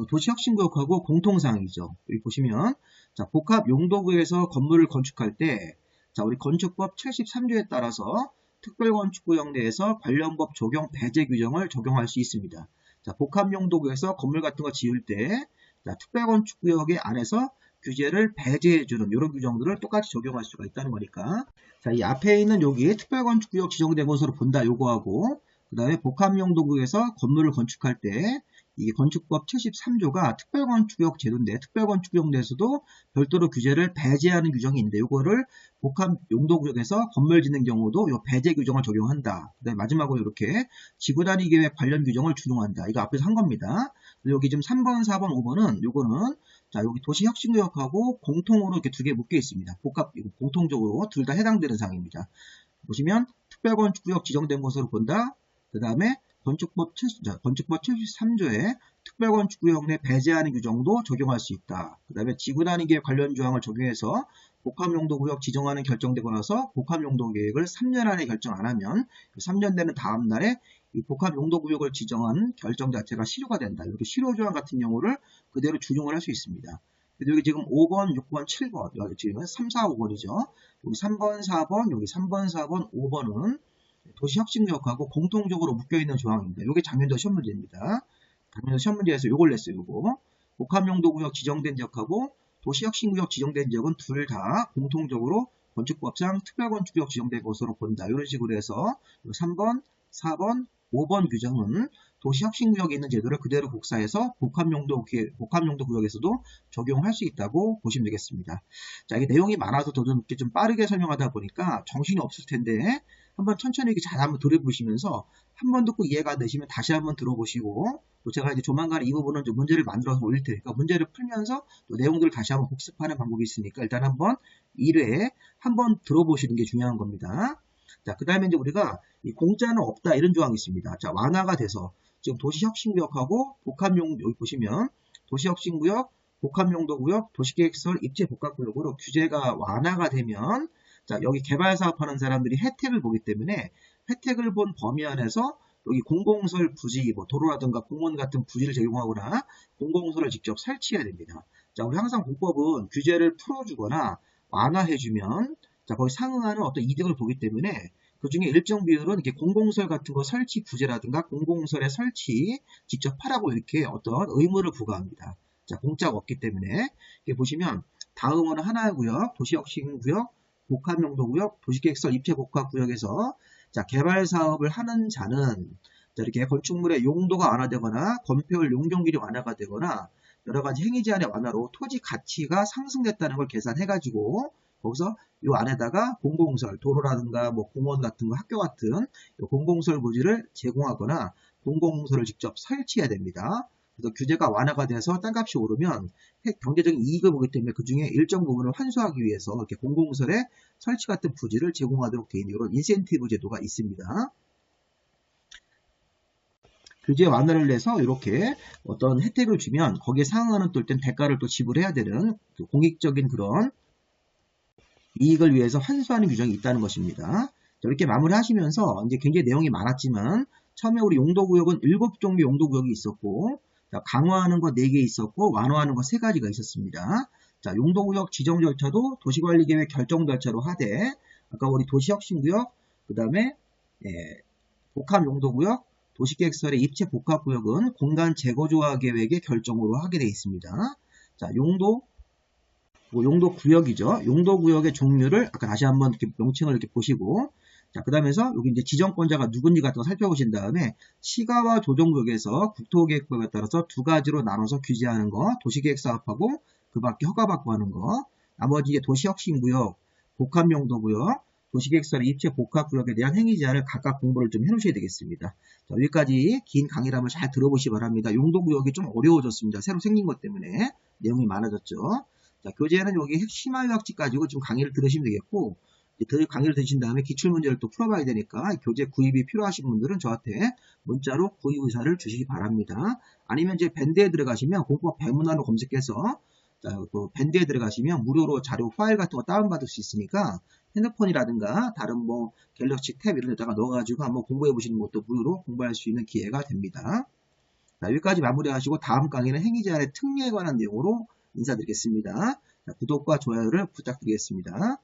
S1: 도시혁신구역하고 공통사항이죠. 여기 보시면 자, 복합용도구에서 건물을 건축할 때 자, 우리 건축법 73조에 따라서 특별건축구역 내에서 관련법 적용 배제 규정을 적용할 수 있습니다. 자, 복합용도구에서 건물 같은 거 지을 때 자, 특별건축구역의 안에서 규제를 배제해주는 이런 규정들을 똑같이 적용할 수가 있다는 거니까. 자, 이 앞에 있는 여기 특별건축구역 지정된 곳으로 본다 요거하고, 그 다음에 복합용도구에서 건물을 건축할 때 이 건축법 73조가 특별건축구역 제도인데, 특별건축구역 내에서도 별도로 규제를 배제하는 규정이 있는데, 요거를 복합용도구역에서 건물 짓는 경우도 요 배제 규정을 적용한다. 그 다음에 마지막으로 이렇게 지구단위 계획 관련 규정을 준용한다. 이거 앞에서 한 겁니다. 여기 지금 3번, 4번, 5번은 요거는 자, 여기 도시혁신구역하고 공통으로 이렇게 두 개 묶여 있습니다. 공통적으로 둘 다 해당되는 사항입니다. 보시면 특별건축구역 지정된 곳으로 본다. 그 다음에 건축법 73조에 특별건축구역 내 배제하는 규정도 적용할 수 있다. 그 다음에 지구단위계획 관련 조항을 적용해서 복합용도구역 지정하는 결정되고 나서 복합용도계획을 3년 안에 결정 안 하면 3년 되는 다음 날에 이 복합용도구역을 지정한 결정 자체가 실효가 된다. 이렇게 실효조항 같은 경우를 그대로 준용을 할 수 있습니다. 그래서 여기 지금 5번, 6번, 7번, 여기 지금 3, 4, 5번이죠. 여기 3번, 4번, 여기 3번, 4번, 5번은 도시혁신구역하고 공통적으로 묶여있는 조항입니다. 이게 작년도 시험 문제입니다. 작년도 시험 문제에서 이걸 냈어요. 이거 복합용도구역 지정된 지역하고 도시혁신구역 지정된 지역은 둘 다 공통적으로 건축법상 특별건축구역 지정된 곳으로 본다. 이런 식으로 해서 3번, 4번, 5번 규정은 도시혁신구역에 있는 제도를 그대로 복사해서 복합용도구역에서도 적용할 수 있다고 보시면 되겠습니다. 자, 이게 내용이 많아서 좀 빠르게 설명하다 보니까 정신이 없을 텐데 한번 천천히 이렇게 잘 한번 들어보시면서 한 번 듣고 이해가 안 되시면 다시 한번 들어보시고 또 제가 이제 조만간 이 부분은 좀 문제를 만들어서 올릴 테니까 문제를 풀면서 또 내용들을 다시 한번 복습하는 방법이 있으니까 일단 한번 1회 한번 들어보시는 게 중요한 겁니다. 자, 그 다음에 이제 우리가 이 공짜는 없다 이런 조항이 있습니다. 자, 완화가 돼서 지금 도시혁신구역하고 여기 보시면 도시혁신구역, 복합용도구역, 도시계획설, 입지복합구역으로 규제가 완화가 되면 자, 여기 개발사업하는 사람들이 혜택을 보기 때문에 혜택을 본 범위 안에서 여기 공공시설 부지, 뭐 도로라든가 공원 같은 부지를 제공하거나 공공시설을 직접 설치해야 됩니다. 자, 우리 항상 공법은 규제를 풀어주거나 완화해주면 자, 거기 상응하는 어떤 이득을 보기 때문에 그 중에 일정 비율은 이렇게 공공시설 같은 거 설치 부재라든가 공공시설의 설치 직접 하라고 이렇게 어떤 의무를 부과합니다. 자, 공짜가 없기 때문에 이렇게 보시면 다음은 하나구역, 도시혁신구역, 복합용도구역, 도시계획설 입체복합구역에서 자, 개발사업을 하는 자는 자, 이렇게 건축물의 용도가 완화되거나 건폐율 용적률이 완화가 되거나 여러가지 행위 제한의 완화로 토지 가치가 상승됐다는 걸 계산해가지고 거기서 이 안에다가 공공시설, 도로라든가 뭐 공원 같은 거, 학교 같은 공공시설 부지를 제공하거나 공공시설을 직접 설치해야 됩니다. 그래서 규제가 완화가 돼서 땅값이 오르면 경제적인 이익을 보기 때문에 그 중에 일정 부분을 환수하기 위해서 이렇게 공공시설의 설치 같은 부지를 제공하도록 되어 있는 이런 인센티브 제도가 있습니다. 규제 완화를 내서 이렇게 어떤 혜택을 주면 거기에 상응하는 또 일단 대가를 또 지불해야 되는 공익적인 그런 이익을 위해서 환수하는 규정이 있다는 것입니다. 이렇게 마무리하시면서 이제 굉장히 내용이 많았지만 처음에 우리 용도구역은 7종류 용도구역이 있었고 자, 강화하는 거 4개 있었고 완화하는 거 3가지가 있었습니다. 자, 용도구역 지정 절차도 도시관리계획 결정 절차로 하되 아까 우리 도시혁신구역 그 다음에 복합용도구역 도시계획설의 입체복합구역은 공간 재거조화 계획의 결정으로 하게 되어 있습니다. 자, 용도구역이죠. 용도구역의 종류를 아까 다시 한번 이렇게 명칭을 이렇게 보시고 자, 그 다음에서 여기 이제 지정권자가 누군지 같은 거 살펴보신 다음에 시가와 조정구역에서 국토계획법에 따라서 2가지로 나눠서 규제하는 거, 도시계획사업하고 그 밖에 허가받고 하는 거, 나머지 이제 도시혁신구역, 복합용도구역, 도시계획설의 입체복합구역에 대한 행위 제한을 각각 공부를 좀 해놓으셔야 되겠습니다. 자, 여기까지 긴 강의를 한번 잘 들어보시기 바랍니다. 용도구역이 좀 어려워졌습니다. 새로 생긴 것 때문에 내용이 많아졌죠. 자, 교재는 여기 핵심화 요약지 가지고 좀 강의를 들으시면 되겠고 강의를 들으신 다음에 기출문제를 또 풀어봐야 되니까 교재 구입이 필요하신 분들은 저한테 문자로 구입 의사를 주시기 바랍니다. 아니면 이제 밴드에 들어가시면 공법 배문화로 검색해서 자, 그 밴드에 들어가시면 무료로 자료 파일 같은 거 다운받을 수 있으니까 핸드폰이라든가 다른 뭐 갤럭시 탭 이런 데다가 넣어가지고 한번 공부해 보시는 것도 무료로 공부할 수 있는 기회가 됩니다. 자, 여기까지 마무리하시고 다음 강의는 행위 제한의 특례에 관한 내용으로 인사드리겠습니다. 자, 구독과 좋아요를 부탁드리겠습니다.